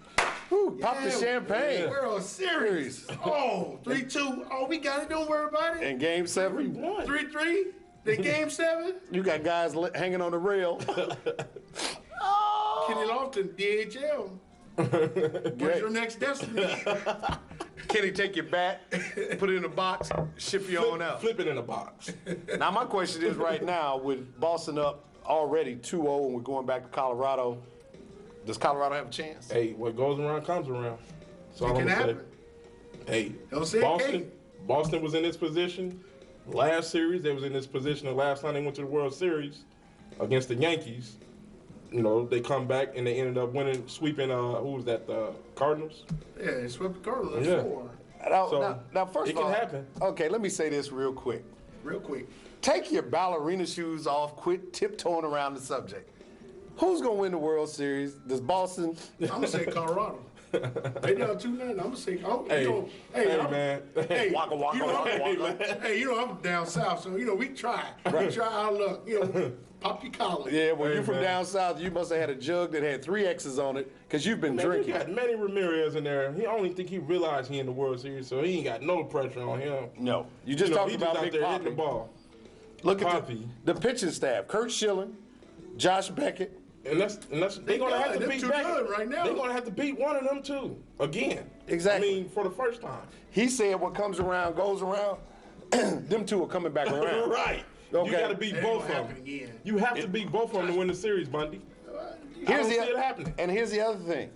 Whew, pop the yeah, champagne. World Series. Oh, 3-2. Oh, we got it. Don't worry about it. In Game 7, 3-3. The game 7. you got guys hanging on the rail. Kenny Lofton, DHL. What's your next destiny? Kenny, take your bat, put it in a box, ship you on out. Flip it in a box. Now, my question is right now, with Boston up already 2-0 and we're going back to Colorado, does Colorado have a chance? Hey, what goes around comes around. That's all It I'm can gonna say. happen. Hey, Don't say it Boston. can't. Boston was in this position last series. They was in this position the last time they went to the World Series against the Yankees. You know, they come back and they ended up winning, sweeping. Who was that? The Cardinals. Yeah, they swept the Cardinals Yeah. 4. Now, first it of all, can happen. Okay, let me say this real quick. Real quick. Take your ballerina shoes off, quit tiptoeing around the subject. Who's going to win the World Series? Does Boston? I'm going to say Colorado. They down 2-9. I'm going to say, Hey, I'm- man. Hey, Waka, waka, you know, waka, hey, waka. Hey, you know, I'm down south, so, you know, we try. We try our luck. You know, pop your collar. Yeah, well, Hey, you're from man. down south. You must have had a jug that had 3 X's on it because you've been Man, you drinking. got Manny Ramirez in there. He only think he realized he in the World Series, so he ain't got no pressure on him. No, you just You know, talked he about just out Big there Poppy. hitting the ball. Look at Poppy. the pitching staff: Kurt Schilling, Josh Beckett. And that's they're gonna have to Them beat too back. good right now. They're gonna have to beat one of them too again. Exactly. I mean, for the first time. He said, "What comes around goes around." Them two are coming back around. Right. Okay. You got to beat Ain't both of gonna them. happen again. You have to beat both of them to win the series, Bundy. Here's I don't the see it happening. And here's the other thing.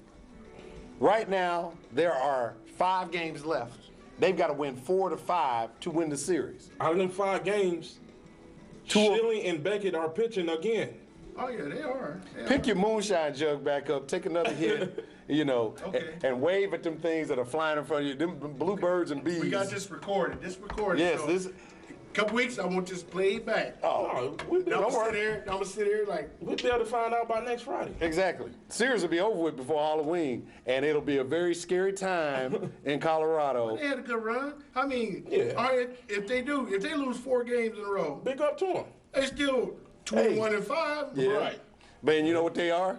Right now, there are 5 games left. They've got to win 4 to 5 to win the series. Out of them 5 games, Schilling and Beckett are pitching again. Oh, yeah, they are. They Pick are. your moonshine jug back up, take another hit, you know, Okay. and wave at them things that are flying in front of you. Them bluebirds and bees. We got this recorded. Yes, so this. couple weeks, I want this played back. Oh, We'll be I'm able gonna worry. sit here like, to find out by next Friday. exactly. Series will be over with before Halloween, and it'll be a very scary time in Colorado. they had a good run. I mean, Yeah. all right, if they lose 4 games in a row, Big up to them. they still 21-5. Yeah. Right. But you know what they are?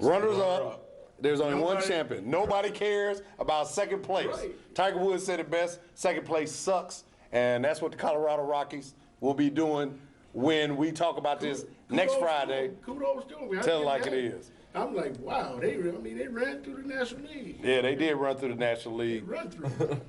Runners up. up. There's only one Nobody- champion. Nobody cares about second place. Right. Tiger Woods said it best. Second place sucks, and that's what the Colorado Rockies will be doing when we talk about this next Friday. Kudos to them. Tell it like it is. I'm like, wow, they ran through the National League. Yeah, they did run through the National League. Run through.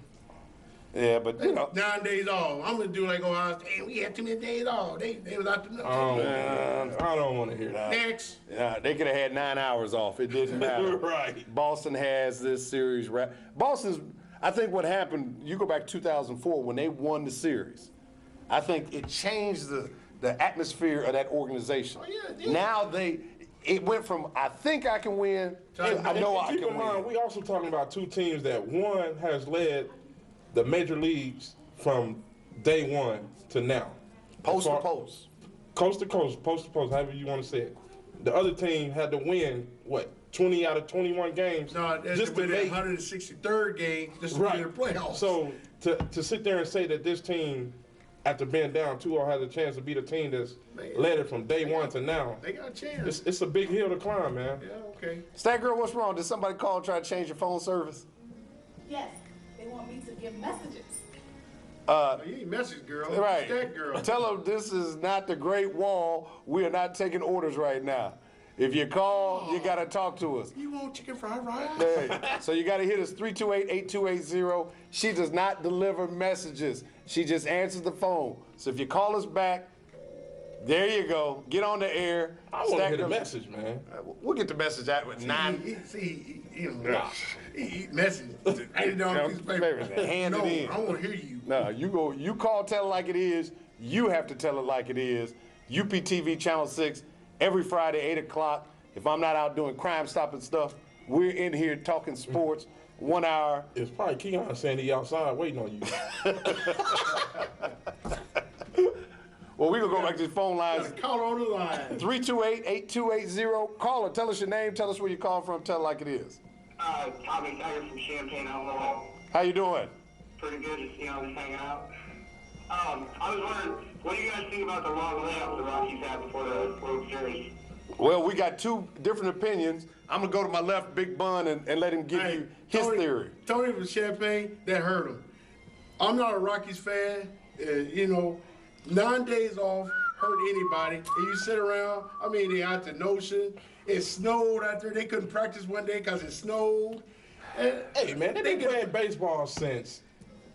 Yeah, but you know, 9 days off. I'm gonna do like Ohio State. We had too many days off. They was out the I don't want to hear that. next. they could have had 9 hours off. It didn't matter. Right. Boston has this series. Boston's. I think what happened, you go back to 2004 when they won the series, I think it changed the atmosphere of that organization. Oh, yeah, it did. Now it went from I think I can win to I know I Keep can in mind, win. we also talking about two teams that one has led the major leagues from day one to now. Post to As far- post. Coast to coast, post to post, however you want to say it. The other team had to win, 20 out of 21 games No, that's just to to win make. that 163rd game just to be in the playoffs. So to sit there and say that this team, after being down 2-0, has a chance to beat a team that's led it from day one to now, they got a chance. it's a big hill to climb, man. Yeah, okay. Stat Girl, what's wrong? Did somebody call and try to change your phone service? Yes, they want me to give messages. You ain't message girl. Right. That girl. Tell them this is not the Great Wall. We are not taking orders right now. If you call, you got to talk to us. You want chicken fried rice? Hey, so you got to hit us 328-8280. She does not deliver messages. She just answers the phone. So if you call us back, there you go. Get on the air. I want to Stack hear the them- message, man. We'll get the message out with 9. He message. I didn't know on a piece of paper. Hand it No, in. I want to hear you. No, you call, tell it like it is. You have to tell it like it is. UPTV Channel 6, every Friday, 8 o'clock. If I'm not out doing crime stopping stuff, we're in here talking sports, 1 hour. It's probably Keon saying he outside waiting on you. Well, we're going to go back to the phone lines. Call on the line. 328-8280. Caller, tell us your name, tell us where you call from, tell it like it is. Tommy Tiger from Champaign, Illinois. How you doing? Pretty good, just, just hanging out. I was wondering, what do you guys think about the long layoff the Rockies had before the World Series? Well, we got two different opinions. I'm going to go to my left, Big Bun, and let him give you his theory. Tony from Champaign, that hurt him. I'm not a Rockies fan. 9 days off hurt anybody. And you sit around, they out to Notion. It snowed out there. They couldn't practice one day because it snowed. And Hey, man, they've been playing baseball since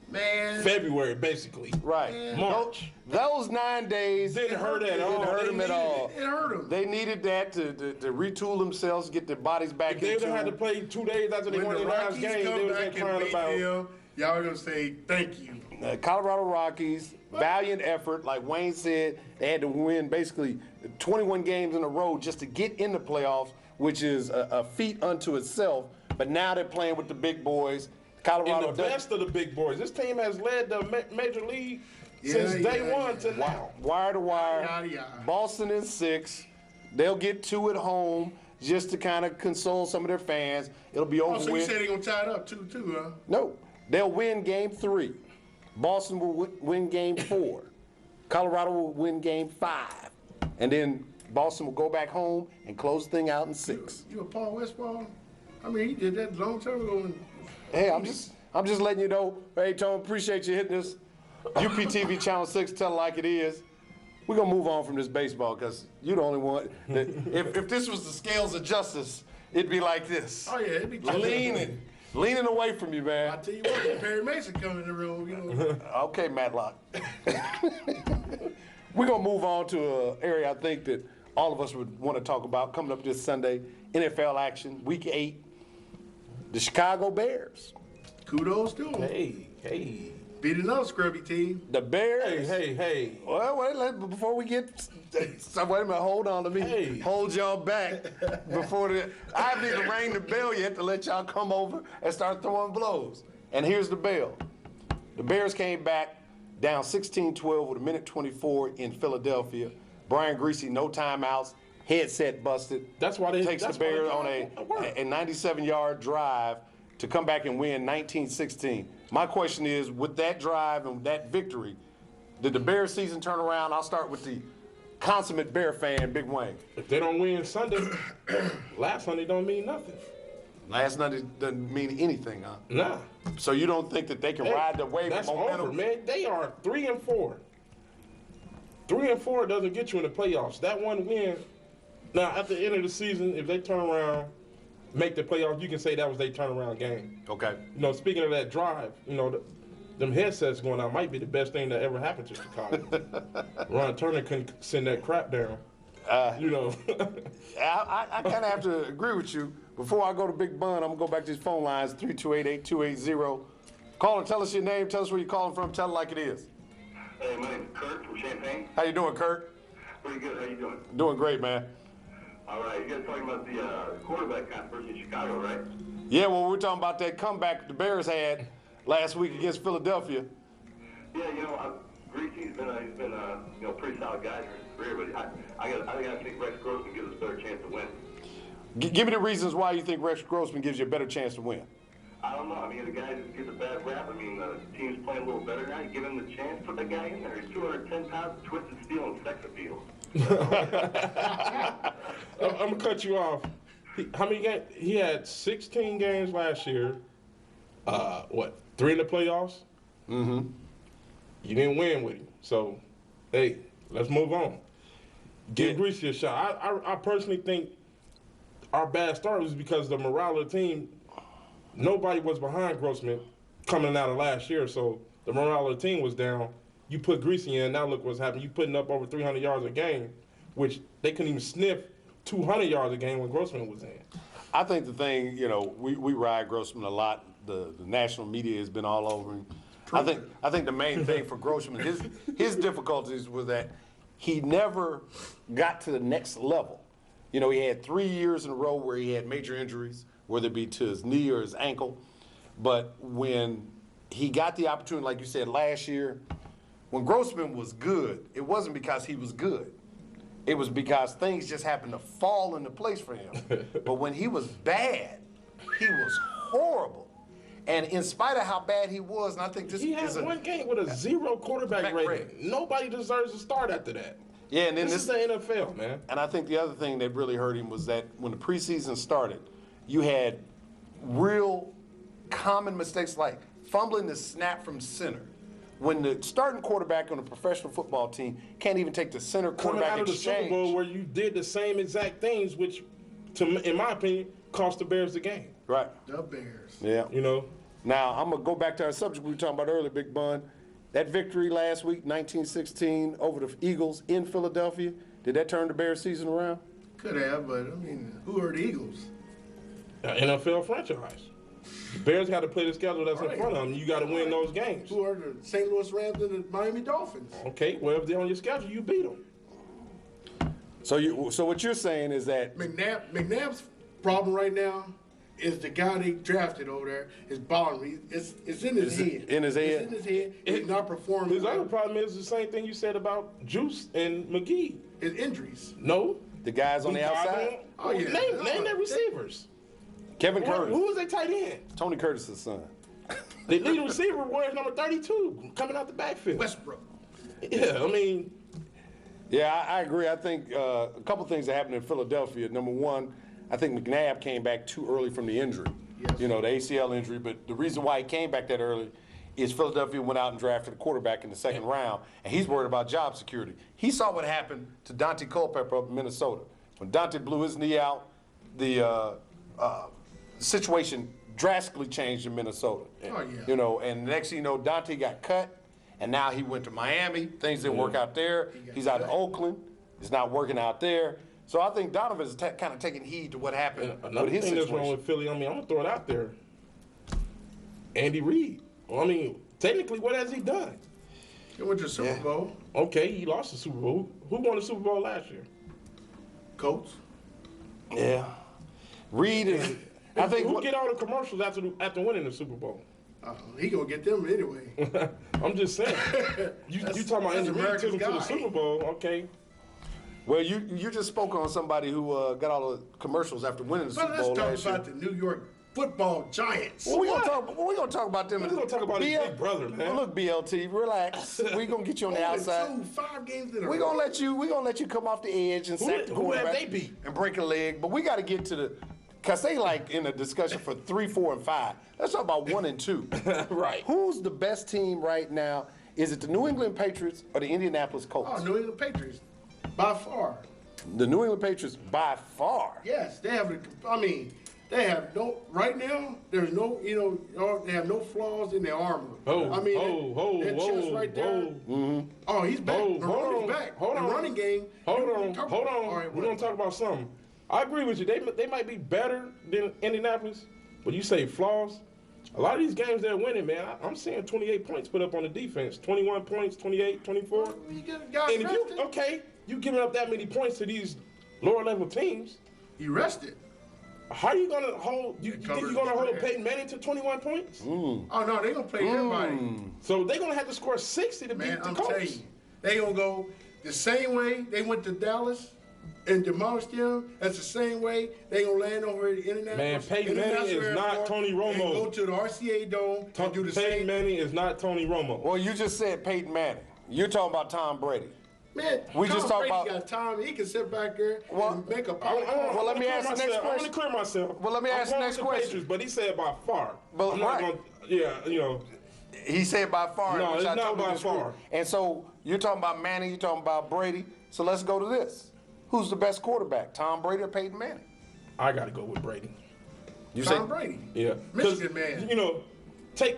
man, February, basically. Right. March. Those 9 days Didn't hurt at all. Didn't hurt They them at needed all. it hurt them. They needed that to retool themselves, get their bodies back If they would into have had to play 2 days after they When won the their last Rockies game, they come would back have been and crying beat about. them, y'all are going to say thank you. Colorado Rockies, valiant effort. Like Wayne said, they had to win basically 21 games in a row just to get in the playoffs, which is a feat unto itself. But now they're playing with the big boys. Colorado And the best of the big boys. This team has led the major league since day one to now. wire to wire. Yada, yada. Boston in 6. They'll get 2 at home just to kind of console some of their fans. It'll be over Oh, so you with. said they're going to tie it up too, huh? No, they'll win game 3. Boston will win game 4. Colorado will win game 5. And then Boston will go back home and close the thing out in 6. You a Paul Westphal? He did that a long time ago. Hey, I'm just letting you know. Hey, Tom, appreciate you hitting us. UPTV Channel 6, tell it like it is. We're going to move on from this baseball because you're the only one. That, if this was the scales of justice, it'd be like this. Oh, yeah, it'd be Leaning away from you, I man. tell you what, Perry Mason come in the room, Okay, Matlock. We're going to move on to an area I think that all of us would want to talk about coming up this Sunday. NFL action, Week 8. The Chicago Bears. Kudos to them. Hey. Beat another scrubby team. The Bears. Hey. Well, before we get, so wait a minute, hold on, let me Hey. hold y'all back before I haven't even rang the bell yet to let y'all come over and start throwing blows. And here's the bell. The Bears came back down 16-12 with 1:24 in Philadelphia. Brian Greasy, no timeouts, headset busted. That's why they takes the that's why they Bears got on it work. a 97-yard drive to come back and win 19-16. My question is, with that drive and that victory, did the Bears season turn around? I'll start with the consummate Bear fan, Big Wayne. If they don't win Sunday, last Sunday don't mean nothing. Last night doesn't mean anything, huh? Nah. So you don't think that they can ride the wave of That's momentum? over, man. They are 3-4. 3-4 doesn't get you in the playoffs. That one win. Now, at the end of the season, if they turn around, make the playoffs, you can say that was their turnaround game. Okay. Speaking of that drive, them headsets going out might be the best thing that ever happened to Chicago. Ron Turner couldn't send that crap down. I kind of have to agree with you. Before I go to Big Bun, I'm going to go back to these phone lines, 328-8280. Caller, tell us your name, tell us where you're calling from, tell it like it is. Hey, my name's Kurt from Champaign. How you doing, Kurt? Pretty good. How you doing? Doing great, man. All right. You guys talking about the quarterback controversy in Chicago, right? Yeah, well, we're talking about that comeback the Bears had last week against Philadelphia. Yeah, Greasy's been a pretty solid guy during his career, but I think Rex Grossman gives us a better chance to win. Give me the reasons why you think Rex Grossman gives you a better chance to win. I don't know. I mean, the guy just gets a bad rap. I mean, the team's playing a little better now. You give him the chance, put that guy in there. He's 210 pounds, twisted steel, and sex appeal. I'm gonna cut you off. How many games? He had 16 games last year. 3 in the playoffs? Mm-hmm. You didn't win with him. So, hey, let's move on. Give Yeah. Greasy a shot. I personally think our bad start was because the morale of the team, nobody was behind Grossman coming out of last year. So the morale of the team was down. You put Greasy in, now look what's happening. You putting up over 300 yards a game, which they couldn't even sniff 200 yards a game when Grossman was in. I think the thing, we ride Grossman a lot. The national media has been all over him. I think the main thing for Grossman, his difficulties was that he never got to the next level. He had 3 years in a row where he had major injuries, whether it be to his knee or his ankle. But when he got the opportunity, like you said, last year, when Grossman was good, it wasn't because he was good. It was because things just happened to fall into place for him. But when he was bad, he was horrible. And in spite of how bad he was, and I think this He had one game with a 0 quarterback rating. Nobody deserves to start after that. Yeah, and then this is the NFL, man. And I think the other thing that really hurt him was that when the preseason started, you had real common mistakes like fumbling the snap from center. When the starting quarterback on a professional football team can't even take the center Coming quarterback out of the exchange. Super Bowl where you did the same exact things, which, in my opinion, cost the Bears the game. Right. The Bears. Yeah. Now, I'm going to go back to our subject we were talking about earlier, Big Bun. That victory last week, 19-16, over the Eagles in Philadelphia, did that turn the Bears season around? Could have, but who are the Eagles? NFL franchise. The Bears got to play the schedule that's in front of them. You got to win those games. Who are the St. Louis Rams and the Miami Dolphins? Okay, well, if they're on your schedule, you beat them. So what you're saying is that McNabb's problem right now is the guy they drafted over there is bothering me. It's in his head. In his head? It's in his head. He's not performing. His other problem is the same thing you said about Juice and McGee. His injuries. No. the guys on the outside? Oh, yeah. Name their receivers. Kevin Curtis. Who was their tight end? Tony Curtis' son. The leading receiver was number 32, coming out the backfield. Westbrook. Yeah, I mean, Yeah, I agree. I think a couple things that happened in Philadelphia. Number one, I think McNabb came back too early from the injury. Yes. You know, the ACL injury. But the reason why he came back that early is Philadelphia went out and drafted a quarterback in the second round, and he's worried about job security. He saw what happened to Dante Culpepper up in Minnesota. When Dante blew his knee out, the situation drastically changed in Minnesota. Oh, yeah. You know, and next thing you know, Dante got cut, and now he went to Miami. Things didn't work out there. He's out in Oakland. It's not working out there. So I think Donovan is kind of taking heed to what happened another with his thing that's situation. wrong with Philly, I mean, I'm going to throw it out there. Andy Reid. Well, I mean, technically, what has he done? He went to the Super Bowl. Okay, he lost the Super Bowl. Who won the Super Bowl last year? Colts. Yeah. Reid is, I think, Who get all the commercials after winning the Super Bowl? He gonna get them anyway. I'm just saying. You talking about Andy Reid America's took him to the guy. Super Bowl, okay. well, you just spoke on somebody who got all the commercials after winning the But Super let's Bowl talk last year. about the New York Football Giants. Well, we're gonna talk about them. We're gonna talk about his big brother, man. Look, BLT, relax. We're gonna get you on the outside. 5 games in a We're row. gonna let you come off the edge and sack the who have quarterback they beat? and break a leg. But we got to get to the, cause they like in a discussion for 3, 4, and 5. Let's talk about 1 and 2. Right. Who's the best team right now? Is it the New England Patriots or the Indianapolis Colts? Oh, New England Patriots, by far. The New England Patriots by far. Yes, they have. They have no. Right now, there's no. They have no flaws in their armor. That chest right there. Oh, he's back. Marone's back. Hold on. The running game. Hold All on. right, We're gonna talk about something. I agree with you. They might be better than Indianapolis, but you say flaws. A lot of these games they're winning, man. I'm seeing 28 points put up on the defense. 21 points, 28, 24. You get guys And if rested. you giving up that many points to these lower level teams, You rested. how are you gonna hold? You think covers you're gonna the hold spread. Peyton Manning to 21 points? Oh no, they gonna play everybody. So they're gonna have to score 60 to Man, beat the I'm telling Colts. you, they gonna go the same way they went to Dallas and demolished them. That's the same way they gonna land over at Indianapolis. Man, Peyton Manning International is not Airport, Tony and Romo. go to the RCA Dome and do the Peyton same. Manning is not Tony Romo. Well, you just said Peyton Manning. You're talking about Tom Brady. Man, We Tom just talked Brady about- got time. He can sit back there and make a pocket. Well, let me ask the next I want question. to clear myself. Well, let me ask the I'm next going with question. Patriots, but he said by far. But I'm not right. gonna, yeah, you know. He said by far. No, which it's I not totally by disagree. far. And so you're talking about Manning, you're talking about Brady. So let's go to this. Who's the best quarterback, Tom Brady or Peyton Manning? I got to go with Brady. You Tom Brady. Yeah. 'Cause, Michigan man. You know, take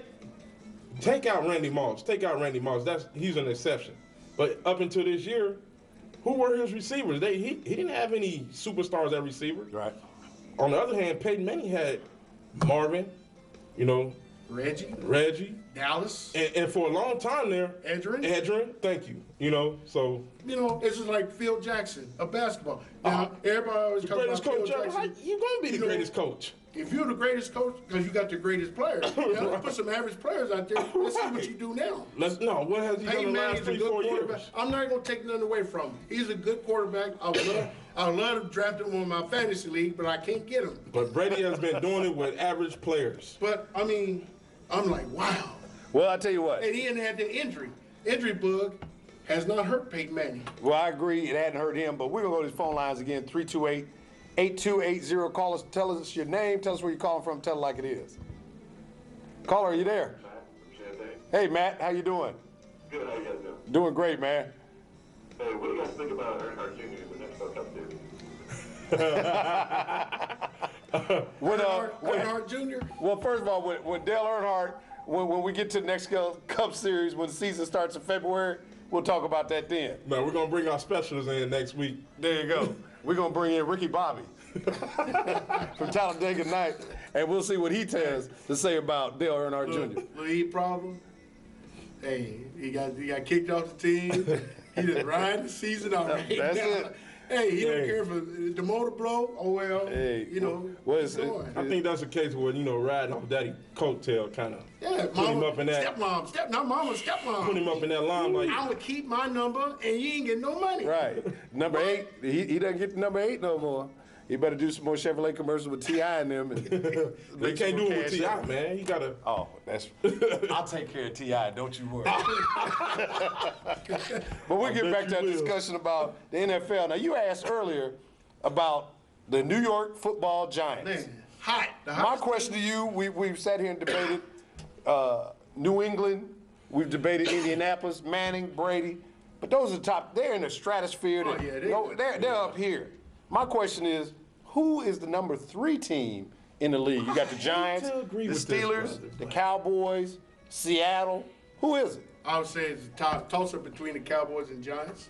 out Randy Moss. Take out Randy Moss. He's an exception. But up until this year, who were his receivers? He didn't have any superstars at receiver. Right. On the other hand, Peyton Manning had Marvin, you know, Reggie, Dallas. and for a long time there, Edgerrin. Thank you. You know, so You know, it's just like Phil Jackson of basketball. Now, everybody always the talks about greatest Phil coach ever. How Jackson. you gonna be the You know, greatest coach? If you're the greatest coach, because you got the greatest players, now, put some average players out there. Let's see what you do now. What has he done Peyton in the last Manning's a 3-4 good quarterback. years? I'm not going to take nothing away from him. He's a good quarterback. I would love to draft him on my fantasy league, but I can't get him. But Brady has been doing it with average players. But, I mean, I'm like, wow. Well, I tell you what. And he hadn't had the injury. Injury bug has not hurt Peyton Manning. Well, I agree. It hadn't hurt him, but we're going to go to these phone lines again. 328-8280. Call us. Tell us your name. Tell us where you're calling from. Tell it like it is. Caller, are you there? Hey, Matt. How you doing? Good, how you guys doing? Doing great, man. Hey, what do you guys think about Earnhardt Jr. in the next World Cup series? Earnhardt Jr.? Well, first of all, when Dale Earnhardt, when we get to the next Cup Series, when the season starts in February, we'll talk about that then. Man, we're gonna bring our specialists in next week. There you go. We're going to bring in Ricky Bobby from Talladega Night, and we'll see what he has to say about Dale Earnhardt Jr. Lead problem. Hey, he got kicked off the team. He just riding the season already. That's now. it. Hey, he don't care if the motor blow. Oh well. Hey, you know. what is keep it? going. I think that's a case where, you know, riding off daddy coattail kind of Yeah, put him up in that stepmom, not mama, stepmom. put him up in that limelight. I'm gonna keep my number, and you ain't getting no money. Right. Number 8, he doesn't get to number 8 no more. He better do some more Chevrolet commercials with T.I. in them. And They can't do it with T.I., man. He gotta. Oh, that's. I'll take care of T.I., don't you worry. But we'll get back to that discussion about the NFL. Now, you asked earlier about the New York Football Giants. Man, hot. The My hottest question to team. you, we've sat here and debated New England, we've debated Indianapolis, Manning, Brady, but those are top, they're in the stratosphere. Oh, yeah, They're up here. My question is, who is the number 3 team in the league? You got the Giants, to agree the with this, Steelers, brother, the but- Cowboys, Seattle. Who is it? I would say it's a toss-up between the Cowboys and Giants.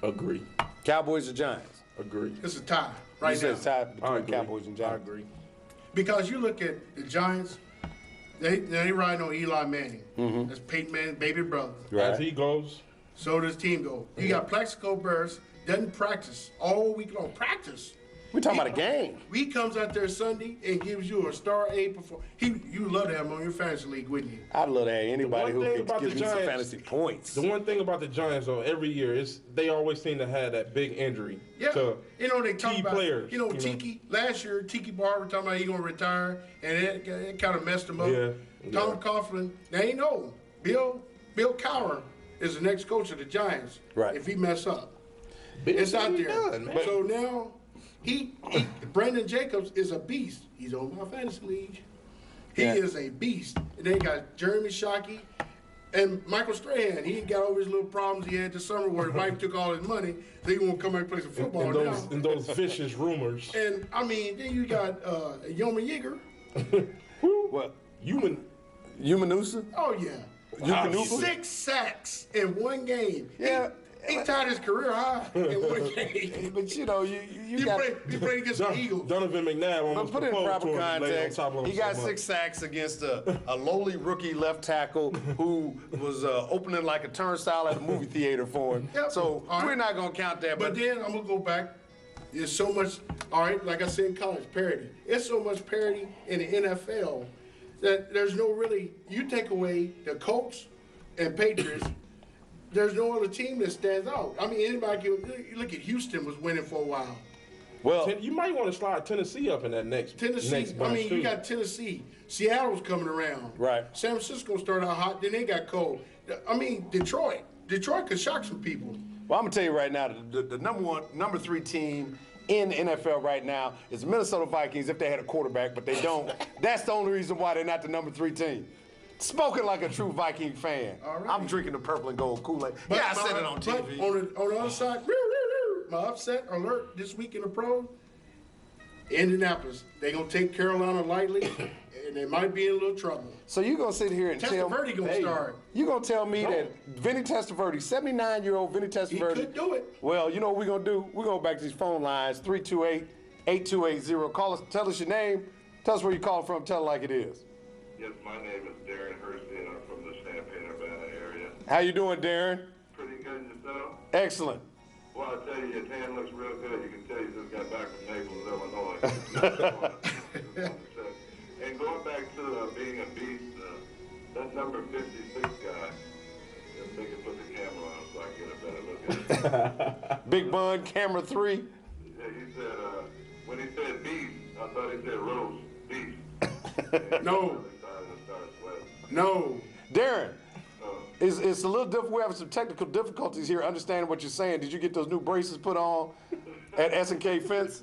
Agree. Cowboys or Giants? Agree. It's a tie You right said now. it's tied I between agree. Cowboys and I Giants. agree. Because you look at the Giants, they riding on Eli Manning. That's Peyton Manning's baby brother. Right. As he goes, So does team go. You got Plaxico Burress, doesn't practice all week long. Practice. We're talking about a game. He comes out there Sunday and gives you a star A performance. You love to have him on your fantasy league, wouldn't you? I'd love to have anybody one who thing could about give the me some Giants- fantasy points. the one thing about the Giants, though, every year is they always seem to have that big injury Yeah. to You know, they talk key about, players. you know, Tiki, last year, Tiki Barber talking about he going to retire, and it kind of messed him up. Yeah. Tom Coughlin, they know. Bill Cowher is the next coach of the Giants. Right. If he mess up. Bill It's out said he there. done, man. So now, Brandon Jacobs is a beast. He's on my fantasy league. He Yeah. is a beast. And they got Jeremy Shockey and Michael Strahan. He got over his little problems he had this summer where his wife took all his money, so he won't come back and play some football in now. those vicious rumors. And I mean, then you got Yoma Yeager. What? Human Umanusa? Oh yeah, Umanusa? 6 sacks in one game. Yeah. He tied his career high in one game. But you know, you He got. played against the Eagles. Donovan McNabb But almost put it in proposed proper to him and laid on context. top of him He got so much. 6 sacks against a lowly rookie left tackle who was opening like a turnstile at a movie theater for him. Yep. So All right. we're not gonna count that. But then I'm gonna go back. There's so much, all right, like I said in college, parity. There's so much parity in the NFL that there's no really, you take away the Colts and Patriots, there's no other team that stands out. I mean, anybody can, you look at Houston was winning for a while. well, You might want to slide Tennessee up in that next Tennessee, I bunch, mean, too. you got Tennessee. Seattle's coming around. Right. San Francisco started out hot, then they got cold. I mean, Detroit could shock some people. well, I'm gonna tell you right now, the number 3 team in the NFL right now is the Minnesota Vikings if they had a quarterback, but they don't. That's the only reason why they're not the number 3 team. Spoken like a true Viking fan. All right. I'm drinking the purple and gold Kool-Aid. Yeah, I said it on TV. But on the other side, my upset alert this week in the pros, Indianapolis, they gonna take Carolina lightly, and they might be in a little trouble. So you gonna sit here and tell Testaverde gonna start. You gonna tell me that Vinny Testaverde, 79-year-old Vinny Testaverde, He could do it. Well, you know what we're gonna do? We're gonna go back to these phone lines, 328-8280. Call us, tell us your name, tell us where you calling from, tell it like it is. Yes, my name is Darren Hersey, and I'm from the Champaign, Urbana area. How you doing, Darren? Pretty good yourself? Excellent. Well, I tell you, your tan looks real good. You can tell you just got back from Naples, Illinois. And going back to being a beast, that number 56 guy, if they could put the camera on so I get a better look at it. Big Bun, camera 3. Yeah, he said, when he said beast, I thought he said roast beast. No. No. Darren, it's a little difficult. We're having some technical difficulties here understanding what you're saying. Did you get those new braces put on at S&K Fence?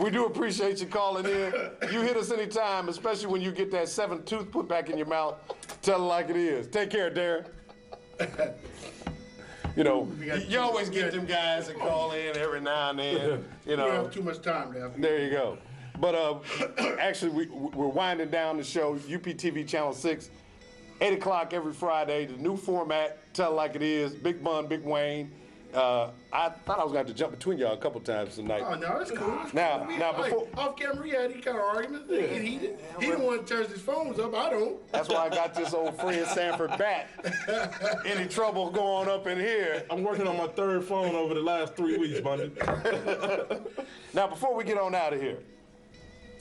We do appreciate you calling in. You hit us anytime, especially when you get that 7th tooth put back in your mouth. Tell it like it is. Take care, Darren. You know, you always get them guys that call in every now and then. You We don't know, have too much time there. there you go. But actually, we're winding down the show. UPTV Channel 6, 8 o'clock every Friday. The new format, tell it like it is. Big Bun, Big Wayne. I thought I was going to have to jump between y'all a couple times tonight. Oh, no, that's cool. Now, before. Off camera, we had these kind of arguments. He didn't want to turn his phones up. I don't. That's why I got this old Fred Sanford bat. Any trouble going up in here? I'm working on my 3rd phone over the last 3 weeks, Bundy. Now, before we get on out of here,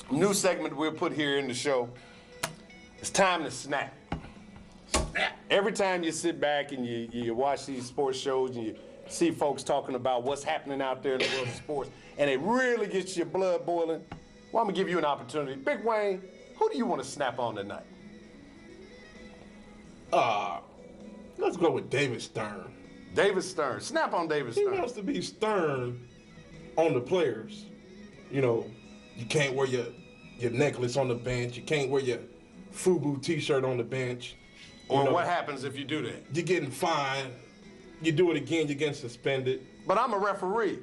new segment we'll put here in the show. It's time to snap. Every time you sit back and you watch these sports shows and you see folks talking about what's happening out there in the world of sports, and it really gets your blood boiling, well, I'm gonna give you an opportunity. Big Wayne, who do you want to snap on tonight? Let's go with David Stern. David Stern. Snap on David He Stern. wants to be stern on the players. You know, you can't wear your necklace on the bench. You can't wear your FUBU t-shirt on the bench. Or You know, what happens if you do that? You're getting fined. You do it again, you're getting suspended. But I'm a referee.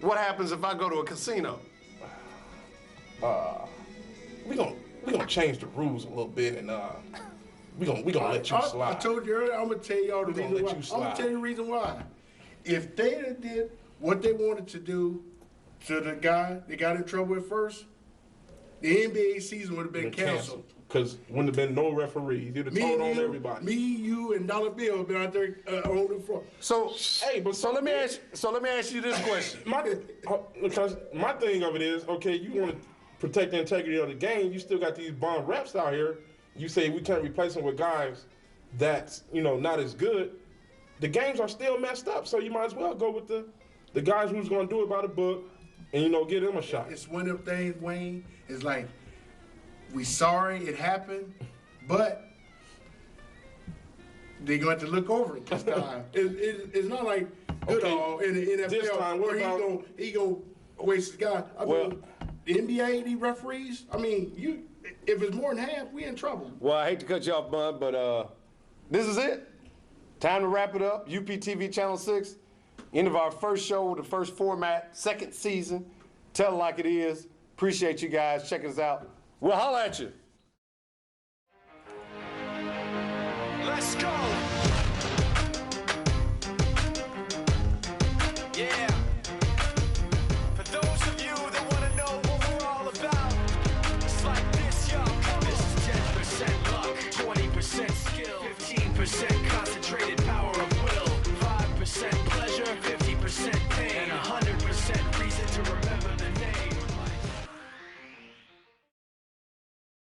What happens if I go to a casino? We're gonna change the rules a little bit, and we're gonna let you I slide. told you earlier, I'm going to tell y'all the We're reason gonna why. let you I'm going slide. to tell you the reason why. If they did what they wanted to do to the guy they got in trouble with first, the NBA season would have been canceled. Because wouldn't have been no referees. You'd have told on you, everybody. me, you, and Dollar Bill have been out there on the floor. So, But let me ask you this question. because my thing of it is, okay, you want to protect the integrity of the game. You still got these bomb reps out here. You say we can't replace them with guys that's not as good. The games are still messed up, so you might as well go with the guys who's going to do it by the book, and give them a shot. It's one of them things, Wayne. It's like, we sorry it happened, but they're going to look over it this time. It's not like Goodall in the NFL This time, what where about- he gonna waste his guy. I mean, the NBA, the referees. I mean, if it's more than half, we in trouble. Well, I hate to cut you off, Bud, but this is it. Time to wrap it up. UPTV Channel 6. End of our first show, the first format, 2nd season. Tell it like it is. Appreciate you guys checking us out. We'll holla at you. Let's go. 15%